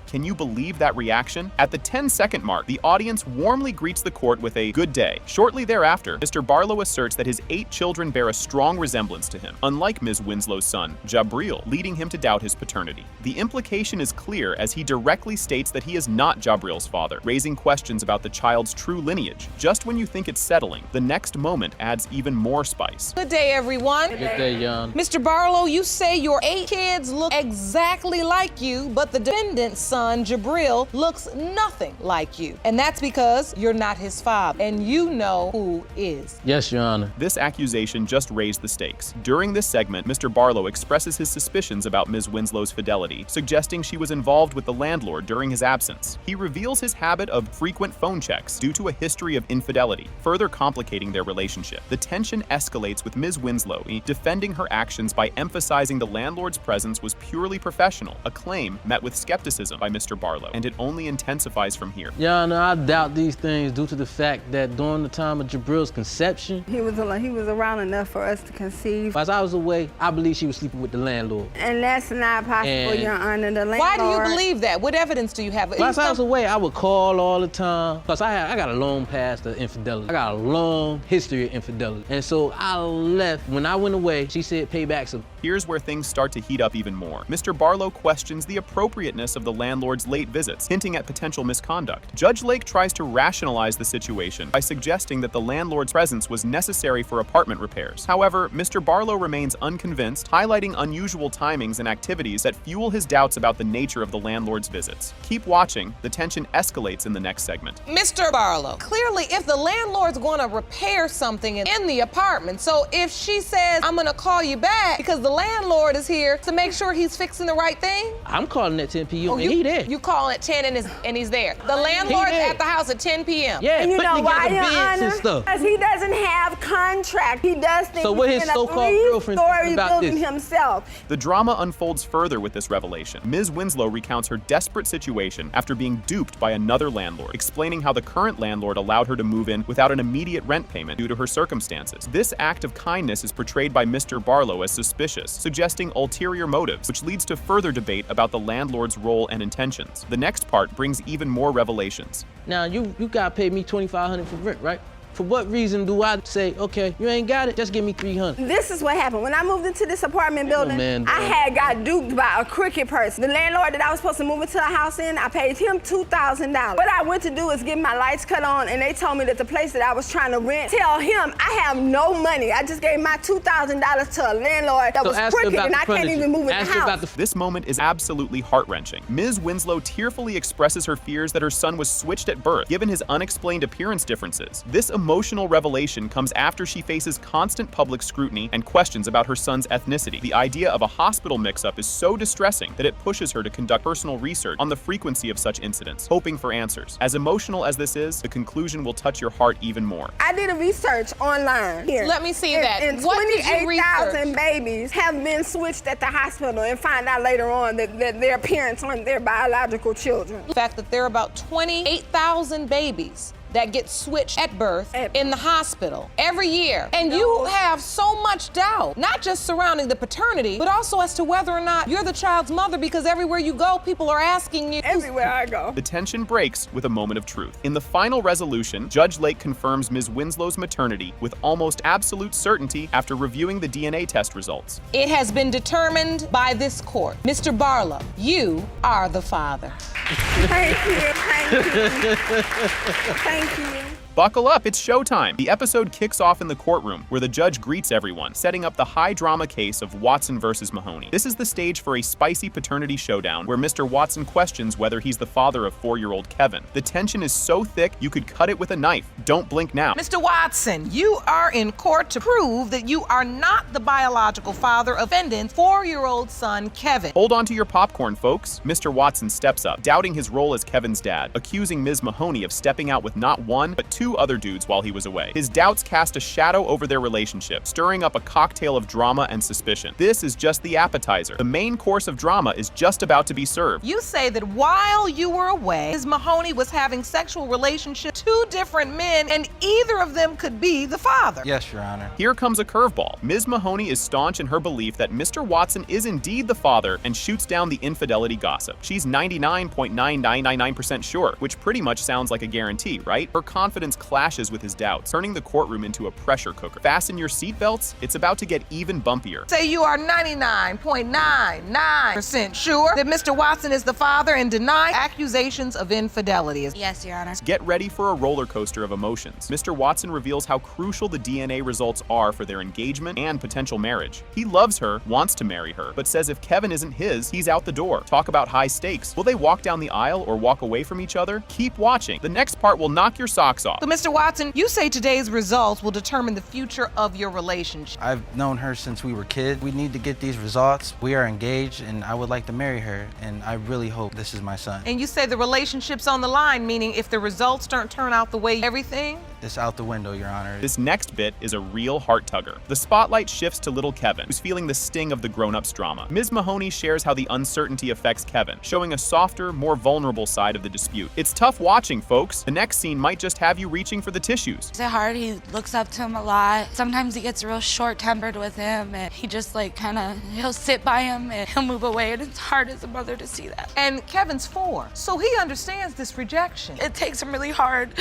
[SPEAKER 1] Can you believe that reaction? At the 10-second mark, the audience warmly greets the court with a good day. Shortly thereafter, Mr. Barlow asserts that his 8 children bear a strong resemblance to him, unlike Ms. Winslow's son, Jabril, leading him to doubt his paternity. The implication is clear as he directly states that he is not Jabril's father, raising questions about the child's true lineage. Just when you think it's settling, the next moment adds even more spice.
[SPEAKER 2] Good day, everyone.
[SPEAKER 23] Good day, Jan.
[SPEAKER 2] Mr. Barlow, you say your 8 kids look exactly like you, but the defendant's son, Jabril, looks nothing like you. And that's because you're not his father, and you know who is.
[SPEAKER 23] Yes, Your Honor.
[SPEAKER 1] This accusation just raised the stakes. During this segment, Mr. Barlow expresses his suspicions about Ms. Winslow's fidelity, suggesting she was involved with the landlord during his absence. He reveals his habit of frequent phone checks due to a history of infidelity, further complicating their relationship. The tension escalates with Ms. Winslow defending her actions by emphasizing the landlord's presence was purely professional, a claim met with skepticism by Mr. Barlow, and it only intensifies from here.
[SPEAKER 23] Your Honor, I doubt these things due to the fact that during the time of Jabril's conception,
[SPEAKER 24] he was around enough for us to conceive.
[SPEAKER 23] as I was away, I believe she was sleeping with the landlord.
[SPEAKER 24] And that's not possible, Your Honor. The landlord.
[SPEAKER 2] Why do you believe that? What evidence do you have?
[SPEAKER 23] As I was away, I would call all the time. Plus, I got a long past of infidelity. I got a long history of infidelity. And so I left. When I went away, she said pay back some.
[SPEAKER 1] Here's where things start to heat up even more. Mr. Barlow questions the appropriateness of the landlord's late visits, hinting at potential misconduct. Judge Lake tries to rationalize the situation by suggesting that the landlord's presence was necessary for apartment repairs. However, Mr. Barlow remains unconvinced, highlighting unusual timings and activities that fuel his doubts about the nature of the landlord's visits. Keep watching, the tension escalates in the next segment.
[SPEAKER 2] Mr. Barlow, clearly if the landlord's going to repair something in the apartment, so if she says, I'm going to call you back because the landlord is here to make sure he's fixing the right thing?
[SPEAKER 23] I'm calling at 10 p.m. and he there.
[SPEAKER 2] You call at 10 and he's there. The landlord's at the house at 10 p.m.
[SPEAKER 23] Yeah,
[SPEAKER 24] and you know why, Your Honor?
[SPEAKER 23] Stuff.
[SPEAKER 24] Because he doesn't have contract. He does things
[SPEAKER 23] So what his
[SPEAKER 24] in a
[SPEAKER 23] so-called girlfriend
[SPEAKER 24] three-story
[SPEAKER 23] about
[SPEAKER 24] building
[SPEAKER 23] this?
[SPEAKER 24] himself.
[SPEAKER 1] The drama unfolds further with this revelation. Ms. Winslow recounts her desperate situation after being duped by another landlord, explaining how the current landlord allowed her to move in without an immediate rent payment due to her circumstances. This act of kindness is portrayed by Mr. Barlow as suspicious, suggesting ulterior motives, which leads to further debate about the landlord's role and intentions. The next part brings even more revelations.
[SPEAKER 23] Now, you gotta pay me $2,500 for rent, right? For what reason do I say, okay, you ain't got it, just give me $300?
[SPEAKER 24] This is what happened. When I moved into this apartment building, I had got duped by a crooked person. The landlord that I was supposed to move into a house in, I paid him $2,000. What I went to do is get my lights cut on, and they told me that the place that I was trying to rent, tell him I have no money. I just gave my $2,000 to a landlord that was crooked, and I can't even move in the house.
[SPEAKER 1] This moment is absolutely heart-wrenching. Ms. Winslow tearfully expresses her fears that her son was switched at birth, given his unexplained appearance differences. This emotional revelation comes after she faces constant public scrutiny and questions about her son's ethnicity. The idea of a hospital mix-up is so distressing that it pushes her to conduct personal research on the frequency of such incidents, hoping for answers. As emotional as this is, the conclusion will touch your heart even more.
[SPEAKER 24] I did a research online. Here.
[SPEAKER 8] Let me see that.
[SPEAKER 24] And
[SPEAKER 8] What did you
[SPEAKER 24] 28,000 babies have been switched at the hospital and find out later on that their parents aren't their biological children.
[SPEAKER 8] The fact that there are about 28,000 babies that get switched at birth in the hospital every year. And you have so much doubt, not just surrounding the paternity, but also as to whether or not you're the child's mother, because everywhere you go, people are asking you.
[SPEAKER 24] Everywhere I go.
[SPEAKER 1] The tension breaks with a moment of truth. In the final resolution, Judge Lake confirms Ms. Winslow's maternity with almost absolute certainty after reviewing the DNA test results.
[SPEAKER 8] It has been determined by this court. Mr. Barlow, you are the father.
[SPEAKER 24] Thank you, thank you. Thank you.
[SPEAKER 1] Buckle up, it's showtime. The episode kicks off in the courtroom, where the judge greets everyone, setting up the high-drama case of Watson versus Mahoney. This is the stage for a spicy paternity showdown, where Mr. Watson questions whether he's the father of 4-year-old Kevin. The tension is so thick, you could cut it with a knife. Don't blink now.
[SPEAKER 2] Mr. Watson, you are in court to prove that you are not the biological father of defendant's 4-year-old son, Kevin.
[SPEAKER 1] Hold on to your popcorn, folks. Mr. Watson steps up, doubting his role as Kevin's dad, accusing Ms. Mahoney of stepping out with not one, but 2 other dudes while he was away. His doubts cast a shadow over their relationship, stirring up a cocktail of drama and suspicion. This is just the appetizer. The main course of drama is just about to be served.
[SPEAKER 2] You say that while you were away, Ms. Mahoney was having sexual relationships with 2 different men, and either of them could be the father.
[SPEAKER 4] Yes, Your Honor.
[SPEAKER 1] Here comes a curveball. Ms. Mahoney is staunch in her belief that Mr. Watson is indeed the father and shoots down the infidelity gossip. She's 99.9999% sure, which pretty much sounds like a guarantee, right? Her confidence clashes with his doubts, turning the courtroom into a pressure cooker. Fasten your seatbelts, it's about to get even bumpier.
[SPEAKER 2] Say you are 99.99% sure that Mr. Watson is the father and deny accusations of infidelity.
[SPEAKER 14] Yes, Your Honor.
[SPEAKER 1] Get ready for a roller coaster of emotions. Mr. Watson reveals how crucial the DNA results are for their engagement and potential marriage. He loves her, wants to marry her, but says if Kevin isn't his, he's out the door. Talk about high stakes. Will they walk down the aisle or walk away from each other? Keep watching. The next part will knock your socks off.
[SPEAKER 2] So, Mr. Watson, you say today's results will determine the future of your relationship.
[SPEAKER 4] I've known her since we were kids. We need to get these results. We are engaged, and I would like to marry her, and I really hope this is my son.
[SPEAKER 2] And you say the relationship's on the line, meaning if the results don't turn out the way everything?
[SPEAKER 4] It's out the window, Your Honor.
[SPEAKER 1] This next bit is a real heart-tugger. The spotlight shifts to little Kevin, who's feeling the sting of the grown-ups drama. Ms. Mahoney shares how the uncertainty affects Kevin, showing a softer, more vulnerable side of the dispute. It's tough watching, folks. The next scene might just have you reaching for the tissues.
[SPEAKER 14] It's hard. He looks up to him a lot. Sometimes he gets real short-tempered with him, and he just he'll sit by him and he'll move away, and it's hard as a mother to see that.
[SPEAKER 2] And Kevin's 4, so he understands this rejection.
[SPEAKER 14] It takes him really hard.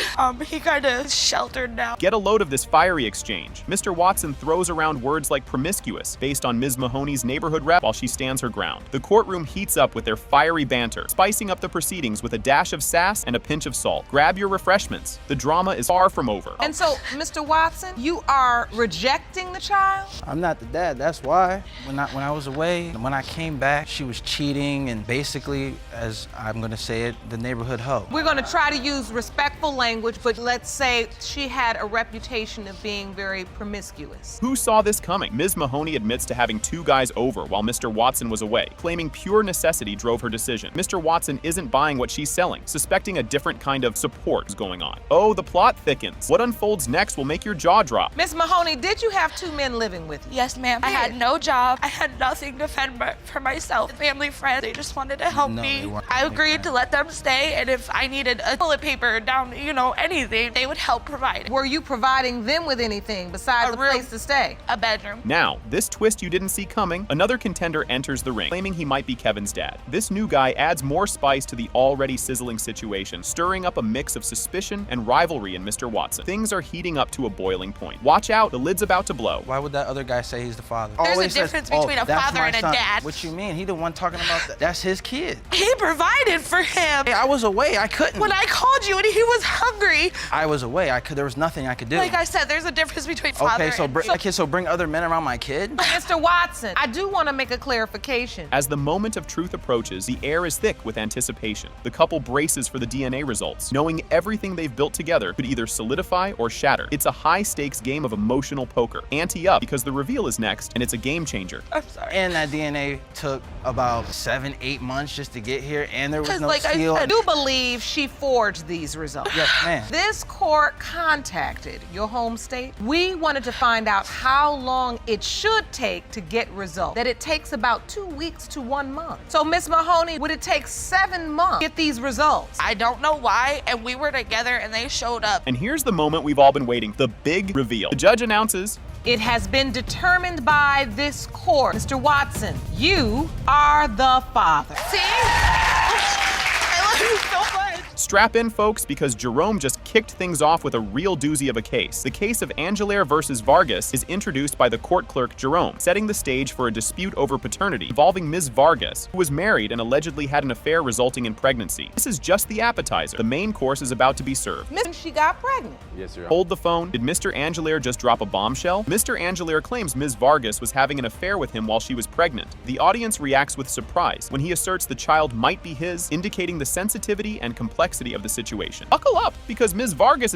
[SPEAKER 14] He kind of sheltered now.
[SPEAKER 1] Get a load of this fiery exchange. Mr. Watson throws around words like promiscuous, based on Ms. Mahoney's neighborhood rep, while she stands her ground. The courtroom heats up with their fiery banter, spicing up the proceedings with a dash of sass and a pinch of salt. Grab your refreshments. The drama is far from over.
[SPEAKER 2] And so, Mr. Watson, you are rejecting the child?
[SPEAKER 4] I'm not the dad, that's why. When I was away, when I came back, she was cheating and basically, as I'm gonna say it, the neighborhood hoe.
[SPEAKER 2] We're gonna try to use respectful language, but let's say she had a reputation of being very promiscuous.
[SPEAKER 1] Who saw this coming? Ms. Mahoney admits to having 2 guys over while Mr. Watson was away, claiming pure necessity drove her decision. Mr. Watson isn't buying what she's selling, suspecting a different kind of support is going on. Oh, the plot thickens. What unfolds next will make your jaw drop.
[SPEAKER 2] Ms. Mahoney, did you have 2 men living with you?
[SPEAKER 14] Yes, ma'am. I had no job. I had nothing to fend for myself. Family, friends, they just wanted to help me. I agreed to let them stay, and if I needed a toilet paper down, anything, they would help provide it.
[SPEAKER 2] Were you providing them with anything besides a place to stay?
[SPEAKER 14] A bedroom.
[SPEAKER 1] Now, this twist you didn't see coming, another contender enters the ring, claiming he might be Kevin's dad. This new guy adds more spice to the already sizzling situation, stirring up a mix of suspicion and rivalry in Mr. Watson. Things are heating up to a boiling point. Watch out, the lid's about to blow.
[SPEAKER 4] Why would that other guy say he's the father?
[SPEAKER 14] There's
[SPEAKER 4] Always
[SPEAKER 14] a difference
[SPEAKER 4] says,
[SPEAKER 14] between a
[SPEAKER 4] that's
[SPEAKER 14] father
[SPEAKER 4] my
[SPEAKER 14] and a
[SPEAKER 4] son.
[SPEAKER 14] dad.
[SPEAKER 4] What you mean? He the one talking about that. That's his kid.
[SPEAKER 14] He provided for him.
[SPEAKER 4] Hey, I was away, I couldn't.
[SPEAKER 14] When I called you and he was hungry.
[SPEAKER 4] I was away, there was nothing I could do.
[SPEAKER 2] Like I said, there's a difference between father
[SPEAKER 4] Okay, so bring other men around my kid?
[SPEAKER 2] Mr. Watson, I do want to make a clarification.
[SPEAKER 1] As the moment of truth approaches, the air is thick with anticipation. The couple braces for the DNA results, knowing everything they've built together could either solidify or shatter. It's a high-stakes game of emotional poker. Ante up because the reveal is next, and it's a game changer.
[SPEAKER 4] I'm sorry. And that DNA took about 7-8 months just to get here, and there was no seal.
[SPEAKER 2] I do believe she forged these results.
[SPEAKER 4] Yes, ma'am.
[SPEAKER 2] This court contacted your home state. We wanted to find out how long it should take to get results. That it takes about 2 weeks to 1 month. So, Miss Mahoney, would it take 7 months to get these results?
[SPEAKER 5] I don't know why, and we were together and they showed up.
[SPEAKER 1] And here's the moment we've all been waiting, the big reveal. The judge announces,
[SPEAKER 2] it has been determined by this court. Mr. Watson, you are the father.
[SPEAKER 5] See? I love you so much.
[SPEAKER 1] strap in, folks, because Jerome just kicked things off with a real doozy of a case. The case of Angelaire versus Vargas is introduced by the court clerk Jerome, setting the stage for a dispute over paternity involving Ms. Vargas, who was married and allegedly had an affair resulting in pregnancy. This is just the appetizer. The main course is about to be served.
[SPEAKER 2] She got pregnant.
[SPEAKER 21] Yes, Your Honor.
[SPEAKER 1] Hold the phone. Did Mr. Angelaire just drop a bombshell? Mr. Angelaire claims Ms. Vargas was having an affair with him while she was pregnant. The audience reacts with surprise when he asserts the child might be his, indicating the sensitivity and complexity of the situation. Buckle up, because Ms. Vargas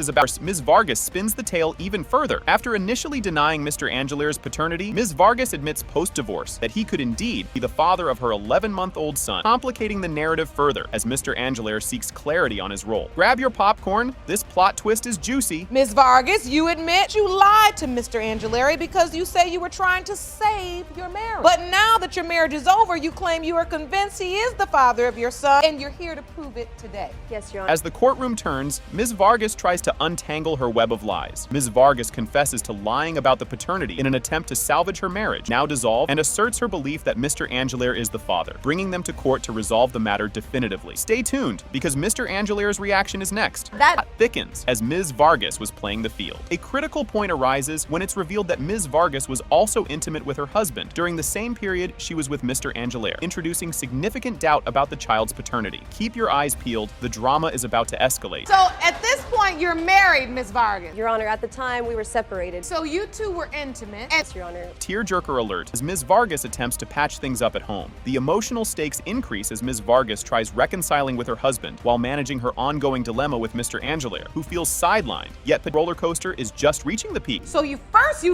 [SPEAKER 1] spins the tale even further. After initially denying Mr. Angelaire's paternity, Ms. Vargas admits post-divorce that he could indeed be the father of her 11-month-old son, complicating the narrative further as Mr. Angelaire seeks clarity on his role. Grab your popcorn. This plot twist is juicy.
[SPEAKER 2] Ms. Vargas, you admit you lied to Mr. Angelaire because you say you were trying to save your marriage. But now that your marriage is over, you claim you are convinced he is the father of your son, and you're here to prove it today.
[SPEAKER 6] Yes, Your Honor.
[SPEAKER 1] As the courtroom turns, Ms. Vargas tries to untangle her web of lies. Ms. Vargas confesses to lying about the paternity in an attempt to salvage her marriage, now dissolved, and asserts her belief that Mr. Angelaire is the father, bringing them to court to resolve the matter definitively. Stay tuned, because Mr. Angelaire's reaction is next. That thickens as Ms. Vargas was playing the field. A critical point arises when it's revealed that Ms. Vargas was also intimate with her husband during the same period she was with Mr. Angelaire, introducing significant doubt about the child's paternity. Keep your eyes peeled, the drama is about to escalate.
[SPEAKER 2] So at this point, you're married, Ms. Vargas.
[SPEAKER 6] Your Honor, at the time we were separated.
[SPEAKER 2] So you two were intimate.
[SPEAKER 6] Yes, Your Honor.
[SPEAKER 1] Tearjerker alert as Ms. Vargas attempts to patch things up at home. The emotional stakes increase as Ms. Vargas tries reconciling with her husband while managing her ongoing dilemma with Mr. Angelaire, who feels sidelined, yet the roller coaster is just reaching the peak.
[SPEAKER 2] So you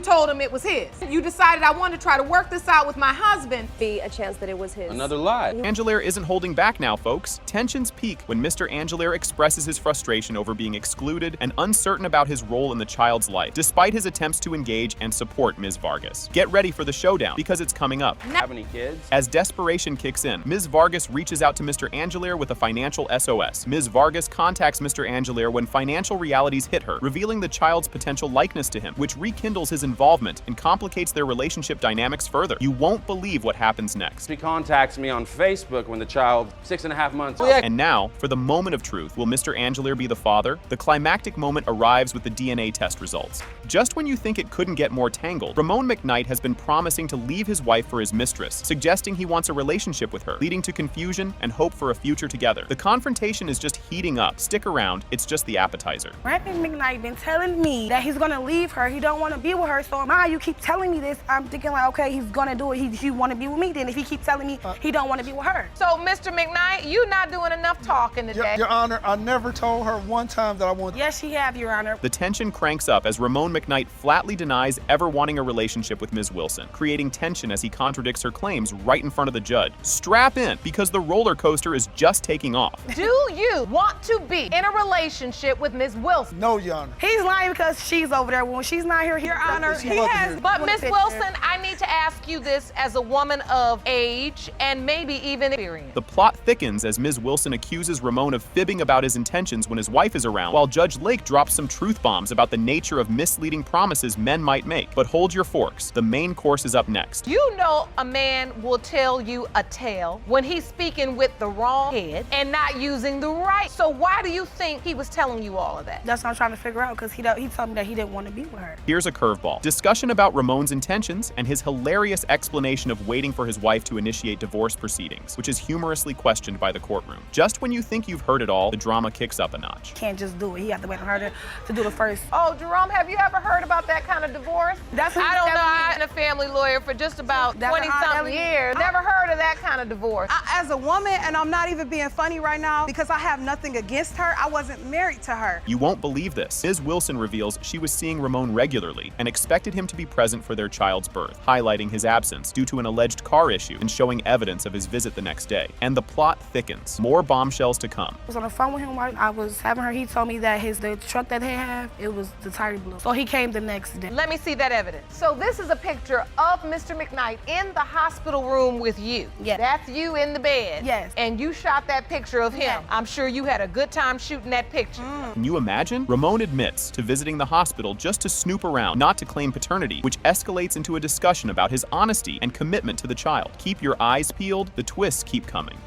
[SPEAKER 2] told him it was his. You decided I wanted to try to work this out with my husband.
[SPEAKER 6] Be a chance that it was his.
[SPEAKER 21] Another lie.
[SPEAKER 1] Angelaire isn't holding back now, folks. Tensions peak when Mr. Angelaire expresses his frustration over being excluded and uncertain about his role in the child's life, despite his attempts to engage and support Ms. Vargas. Get ready for the showdown, because it's coming up.
[SPEAKER 21] Have any kids?
[SPEAKER 1] As desperation kicks in, Ms. Vargas reaches out to Mr. Angelaire with a financial SOS. Ms. Vargas contacts Mr. Angelaire when financial realities hit her, revealing the child's potential likeness to him, which rekindles his involvement and complicates their relationship dynamics further. You won't believe what happens next.
[SPEAKER 21] He contacts me on Facebook when the child 6.5 months.
[SPEAKER 1] And now, for the moment of truth, will Mr. Angelaire be the father? The climactic moment arrives with the DNA test results. Just when you think it couldn't get more tangled, Ramon McKnight has been promising to leave his wife for his mistress, suggesting he wants a relationship with her, leading to confusion and hope for a future together. The confrontation is just heating up. Stick around, it's just the appetizer.
[SPEAKER 24] Ramon McKnight been telling me that he's gonna leave her, he don't wanna be with her, so now you keep telling me this, I'm thinking like, okay, he's gonna do it, he wanna be with me then if he keeps telling me he don't wanna be with her.
[SPEAKER 2] So, Mr. McKnight, you not doing enough talking today.
[SPEAKER 7] Your Honor, I never told her one time that I wanted.
[SPEAKER 24] Yes, she have, Your Honor.
[SPEAKER 1] The tension cranks up as Ramon McKnight flatly denies ever wanting a relationship with Ms. Wilson, creating tension as he contradicts her claims right in front of the judge. Strap in, because the roller coaster is just taking off.
[SPEAKER 2] Do you want to be in a relationship with Ms. Wilson?
[SPEAKER 7] No, Your Honor.
[SPEAKER 24] He's lying because she's over there. When she's not here, Your Honor, he has.
[SPEAKER 2] But Ms. Wilson, I need to ask you this as a woman of age and maybe even experience.
[SPEAKER 1] The plot thickens as Ms. Wilson accuses Ramon of fibbing about his intentions when his wife is around, while Judge Lake drops some truth bombs about the nature of misleading promises men might make. But hold your forks, the main course is up next.
[SPEAKER 2] You know a man will tell you a tale when he's speaking with the wrong head and not using the right. So why do you think he was telling you all of that?
[SPEAKER 24] That's what I'm trying to figure out, because he told me that he didn't want to be with her.
[SPEAKER 1] Here's a curveball. Discussion about Ramon's intentions and his hilarious explanation of waiting for his wife to initiate divorce proceedings, which is humorously questioned by the courtroom. Just when you think you've heard it all, the drama kicks up a notch.
[SPEAKER 24] Can't just do it. He had to wait on her to do the first.
[SPEAKER 2] Oh, Jerome, have you ever heard about that kind of divorce?
[SPEAKER 24] That's what
[SPEAKER 2] I don't know. I've been a family lawyer for just about 20-something years. Never heard of that kind of divorce.
[SPEAKER 9] As a woman, and I'm not even being funny right now because I have nothing against her, I wasn't married to her.
[SPEAKER 1] You won't believe this. Ms. Wilson reveals she was seeing Ramon regularly and expected him to be present for their child's birth, highlighting his absence due to an alleged car issue and showing evidence of his visit the next day. And the plot thickens. More bombshells to come.
[SPEAKER 24] I was on the phone with him while I was having her. He told me that the truck that they have, it was the tire blew. So he came the next day.
[SPEAKER 2] Let me see that evidence. So this is a picture of Mr. McKnight in the hospital room with you.
[SPEAKER 24] Yes.
[SPEAKER 2] That's you in the bed.
[SPEAKER 24] Yes.
[SPEAKER 2] And you shot that picture of him.
[SPEAKER 24] Yes.
[SPEAKER 2] I'm sure you had a good time shooting that picture.
[SPEAKER 1] Can you imagine? Ramon admits to visiting the hospital just to snoop around, not to claim paternity, which escalates into a discussion about his honesty and commitment to the child. Keep your eyes peeled, the twists keep coming.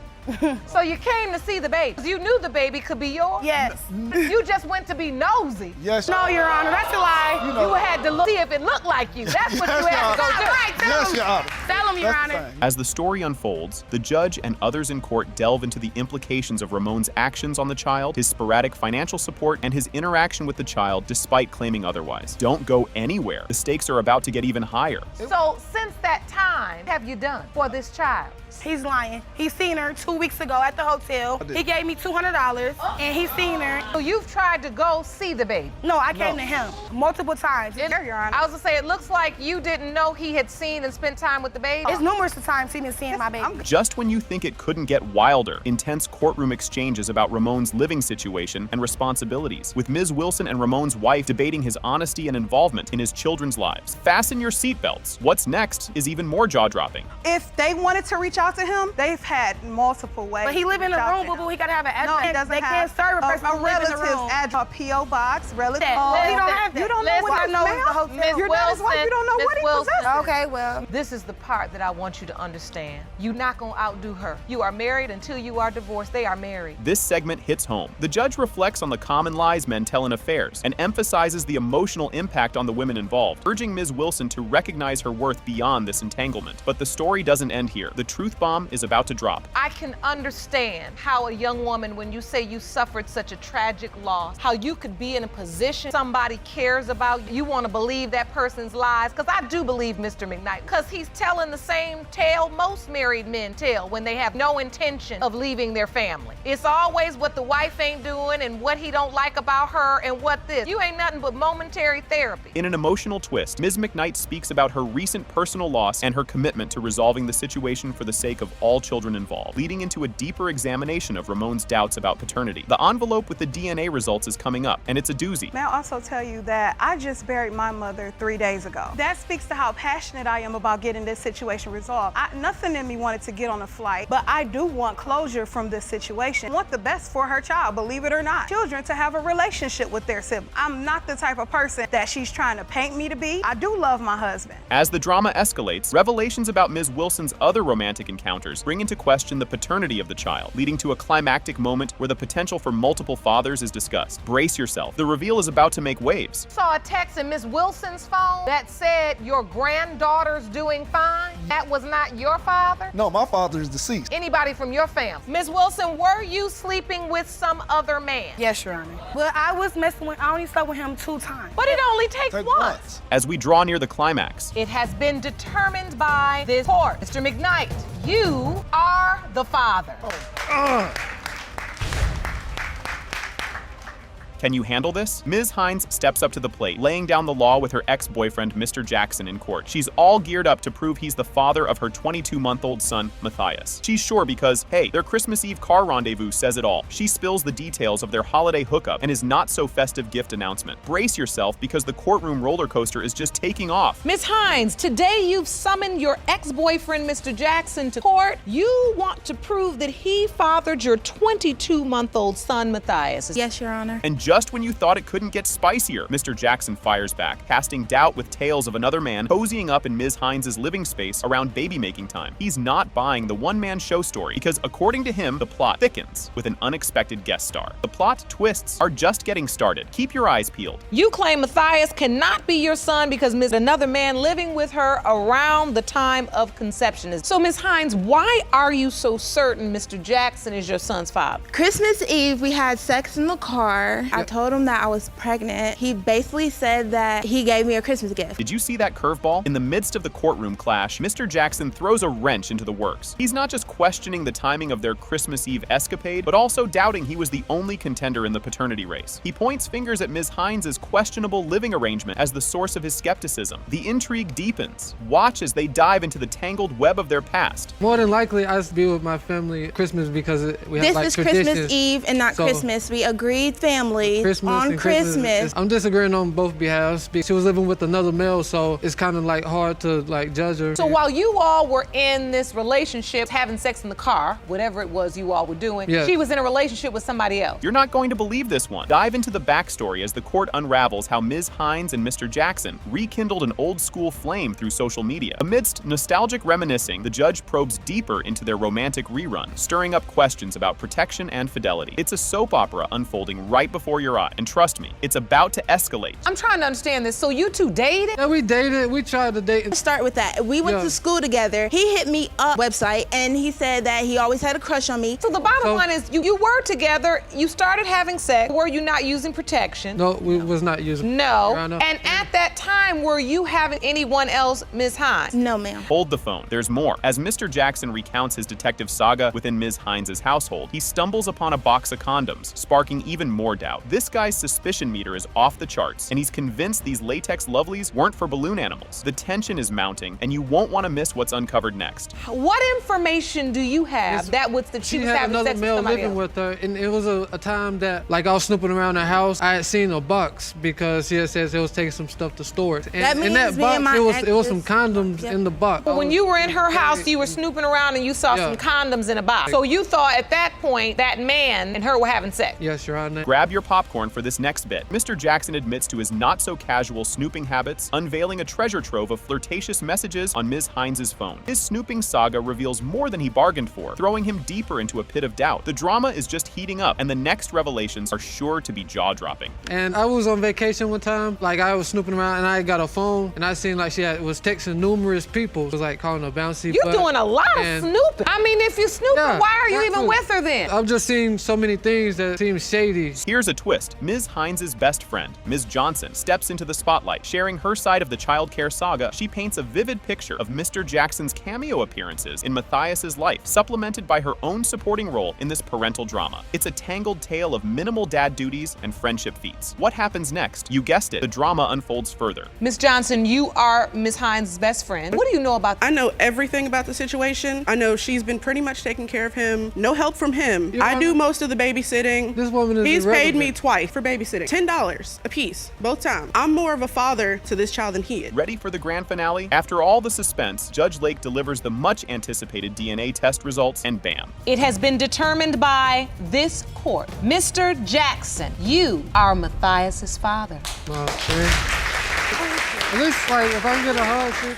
[SPEAKER 2] So you came to see the baby. You knew the baby could be yours?
[SPEAKER 24] Yes.
[SPEAKER 2] You just went to be nosy.
[SPEAKER 7] Yes.
[SPEAKER 24] No, Your Honor, that's a lie.
[SPEAKER 2] You had to see if it looked like you. That's what you had to go do.
[SPEAKER 24] Right,
[SPEAKER 7] Yes, Your Honor.
[SPEAKER 24] tell him, Your Honor.
[SPEAKER 1] As the story unfolds, the judge and others in court delve into the implications of Ramon's actions on the child, his sporadic financial support, and his interaction with the child despite claiming otherwise. Don't go anywhere. The stakes are about to get even higher.
[SPEAKER 2] So since that time, what have you done for this child?
[SPEAKER 24] He's lying. He seen her 2 weeks ago at the hotel. He gave me $200 and he seen her.
[SPEAKER 2] So you've tried to go see the baby?
[SPEAKER 24] No, I came to him multiple times. Your Honor.
[SPEAKER 2] I was gonna say, it looks like you didn't know he had seen and spent time with the baby.
[SPEAKER 24] It's numerous times he been seeing my baby.
[SPEAKER 1] Just when you think it couldn't get wilder, intense courtroom exchanges about Ramon's living situation and responsibilities, with Ms. Wilson and Ramon's wife debating his honesty and involvement in his children's lives. Fasten your seatbelts. What's next is even more jaw-dropping.
[SPEAKER 9] If they wanted to reach out to him, they've had multiple ways.
[SPEAKER 24] But he live in the room, boo-boo. He gotta have an address.
[SPEAKER 9] No, he doesn't
[SPEAKER 24] They
[SPEAKER 9] have
[SPEAKER 24] can't serve a person
[SPEAKER 9] a
[SPEAKER 24] who live in the
[SPEAKER 9] relative's
[SPEAKER 24] room.
[SPEAKER 9] address, a P.O. box, relative.
[SPEAKER 24] He don't have that.
[SPEAKER 9] You don't know what
[SPEAKER 24] I
[SPEAKER 9] it is,
[SPEAKER 24] know it's the
[SPEAKER 9] ma'am?
[SPEAKER 24] hotel.
[SPEAKER 9] You're not his wife. You don't know what he possesses.
[SPEAKER 24] Okay, well.
[SPEAKER 2] This is the part that I want you to understand. You're not gonna outdo her. You are married until you are divorced. They are married.
[SPEAKER 1] This segment hits home. The judge reflects on the common lies men tell in affairs and emphasizes the emotional impact on the women involved, urging Ms. Wilson to recognize her worth beyond this entanglement. But the story doesn't end here. The truth bomb is about to drop.
[SPEAKER 2] I can understand how a young woman, when you say you suffered such a tragic loss, how you could be in a position somebody cares about you, want to believe that person's lies, because I do believe Mr. McKnight, because he's telling the same tale most married men tell when they have no intention of leaving their family. It's always what the wife ain't doing and what he don't like about her and what this. You ain't nothing but momentary therapy.
[SPEAKER 1] In an emotional twist, Ms. McKnight speaks about her recent personal loss and her commitment to resolving the situation for the sake of all children involved, leading into a deeper examination of Ramon's doubts about paternity. The envelope with the DNA results is coming up, and it's a doozy.
[SPEAKER 9] May I also tell you that I just buried my mother 3 days ago. That speaks to how passionate I am about getting this situation resolved. Nothing in me wanted to get on a flight, but I do want closure from this situation. I want the best for her child, believe it or not. Children to have a relationship with their sibling. I'm not the type of person that she's trying to paint me to be. I do love my husband.
[SPEAKER 1] As the drama escalates, revelations about Ms. Wilson's other romantic encounters bring into question the paternity of the child, leading to a climactic moment where the potential for multiple fathers is discussed. Brace yourself. The reveal is about to make waves.
[SPEAKER 2] Saw a text in Miss Wilson's phone that said your granddaughter's doing fine. That was not your father?
[SPEAKER 7] No, my father is deceased.
[SPEAKER 2] Anybody from your family? Miss Wilson, were you sleeping with some other man?
[SPEAKER 24] Yes, Your Honor. Well, I was messing with, I only slept with him 2 times.
[SPEAKER 2] But it only takes once.
[SPEAKER 1] As we draw near the climax,
[SPEAKER 2] It has been determined by this court. Mr. McKnight, you are the father.
[SPEAKER 1] Can you handle this? Ms. Hines steps up to the plate, laying down the law with her ex-boyfriend, Mr. Jackson, in court. She's all geared up to prove he's the father of her 22-month-old son, Matthias. She's sure because, hey, their Christmas Eve car rendezvous says it all. She spills the details of their holiday hookup and his not-so-festive gift announcement. Brace yourself because the courtroom roller coaster is just taking off.
[SPEAKER 8] Ms. Hines, today you've summoned your ex-boyfriend, Mr. Jackson, to court. You want to prove that he fathered your 22-month-old son, Matthias.
[SPEAKER 24] Yes, Your Honor.
[SPEAKER 1] And just when you thought it couldn't get spicier, Mr. Jackson fires back, casting doubt with tales of another man cozying up in Ms. Hines' living space around baby-making time. He's not buying the one-man show story because, according to him, the plot thickens with an unexpected guest star. The plot twists are just getting started. Keep your eyes peeled.
[SPEAKER 8] You claim Matthias cannot be your son because another man living with her around the time of conception. So, Ms. Hines, why are you so certain Mr. Jackson is your son's father?
[SPEAKER 24] Christmas Eve, we had sex in the car.
[SPEAKER 3] I told him that I was pregnant. He basically said that he gave me a Christmas gift.
[SPEAKER 1] Did you see that curveball? In the midst of the courtroom clash, Mr. Jackson throws a wrench into the works. He's not just questioning the timing of their Christmas Eve escapade, but also doubting he was the only contender in the paternity race. He points fingers at Ms. Hines' questionable living arrangement as the source of his skepticism. The intrigue deepens. Watch as they dive into the tangled web of their past.
[SPEAKER 10] More than likely, I be with my family Christmas because we have like
[SPEAKER 3] This is
[SPEAKER 10] traditions.
[SPEAKER 3] Christmas Eve and not Christmas. We agreed family on Christmas.
[SPEAKER 10] I'm disagreeing on both behalves. She was living with another male, so it's kind of like hard to like judge her.
[SPEAKER 8] So while you all were in this relationship, having sex in the car, whatever it was you all were doing, she was in a relationship with somebody else.
[SPEAKER 1] You're not going to believe this one. Dive into the backstory as the court unravels how Ms. Hines and Mr. Jackson rekindled an old school flame through social media. Amidst nostalgic reminiscing, the judge probes deeper into their romantic rerun, stirring up questions about protection and fidelity. It's a soap opera unfolding right before your eye, and trust me, it's about to escalate.
[SPEAKER 8] I'm trying to understand this. So you two dated?
[SPEAKER 10] Yeah, we dated. We tried to date.
[SPEAKER 3] Let's start with that. We went to school together. He hit me up website and he said that he always had a crush on me.
[SPEAKER 8] So the bottom line is you were together, you started having sex. Were you not using protection?
[SPEAKER 10] No, we was not using.
[SPEAKER 8] No. And at that time, were you having anyone else, Ms. Hines?
[SPEAKER 3] No, ma'am.
[SPEAKER 1] Hold the phone. There's more. As Mr. Jackson recounts his detective saga within Ms. Hines' household, he stumbles upon a box of condoms, sparking even more doubt. This guy's suspicion meter is off the charts, and he's convinced these latex lovelies weren't for balloon animals. The tension is mounting, and you won't want to miss what's uncovered next.
[SPEAKER 8] What information do you have that would that she was having
[SPEAKER 10] another
[SPEAKER 8] sex
[SPEAKER 10] male
[SPEAKER 8] with somebody
[SPEAKER 10] living
[SPEAKER 8] else?
[SPEAKER 10] with her, and it was a time that like I was snooping around her house. I had seen a box because she had said they was taking some stuff to store it. And
[SPEAKER 3] That means
[SPEAKER 10] in that
[SPEAKER 3] me and
[SPEAKER 10] box,
[SPEAKER 3] my
[SPEAKER 10] it was some condoms in the box.
[SPEAKER 8] But when you were in her house, you were snooping around and you saw some condoms in a box. So you thought at that point that man and her were having sex.
[SPEAKER 10] Yes, Your Honor.
[SPEAKER 1] Grab your popcorn for this next bit. Mr. Jackson admits to his not-so-casual snooping habits, unveiling a treasure trove of flirtatious messages on Ms. Hines' phone. His snooping saga reveals more than he bargained for, throwing him deeper into a pit of doubt. The drama is just heating up, and the next revelations are sure to be jaw-dropping.
[SPEAKER 10] And I was on vacation one time, like I was snooping around and I got a phone and I seen like was texting numerous people. It was like calling her bouncy.
[SPEAKER 8] You're doing a lot of snooping. I mean, if you're snooping, why are you even with her then?
[SPEAKER 10] I've just seen so many things that seem shady.
[SPEAKER 1] Here's a twist. Ms. Hines' best friend, Ms. Johnson, steps into the spotlight. Sharing her side of the childcare saga, she paints a vivid picture of Mr. Jackson's cameo appearances in Matthias's life, supplemented by her own supporting role in this parental drama. It's a tangled tale of minimal dad duties and friendship feats. What happens next? You guessed it, the drama unfolds further.
[SPEAKER 8] Ms. Johnson, you are Ms. Hines' best friend. What do you know about
[SPEAKER 12] I know everything about the situation. I know she's been pretty much taking care of him. No help from him. I do most of the babysitting.
[SPEAKER 10] This woman is
[SPEAKER 12] He's
[SPEAKER 10] irrelevant.
[SPEAKER 12] paid me twice for babysitting. $10 a piece, both times. I'm more of a father to this child than he is.
[SPEAKER 1] Ready for the grand finale? After all the suspense, Judge Lake delivers the much anticipated DNA test results, and bam.
[SPEAKER 8] It has been determined by this court. Mr. Jackson, you are Matthias's father.
[SPEAKER 10] At least like if I can get a hug,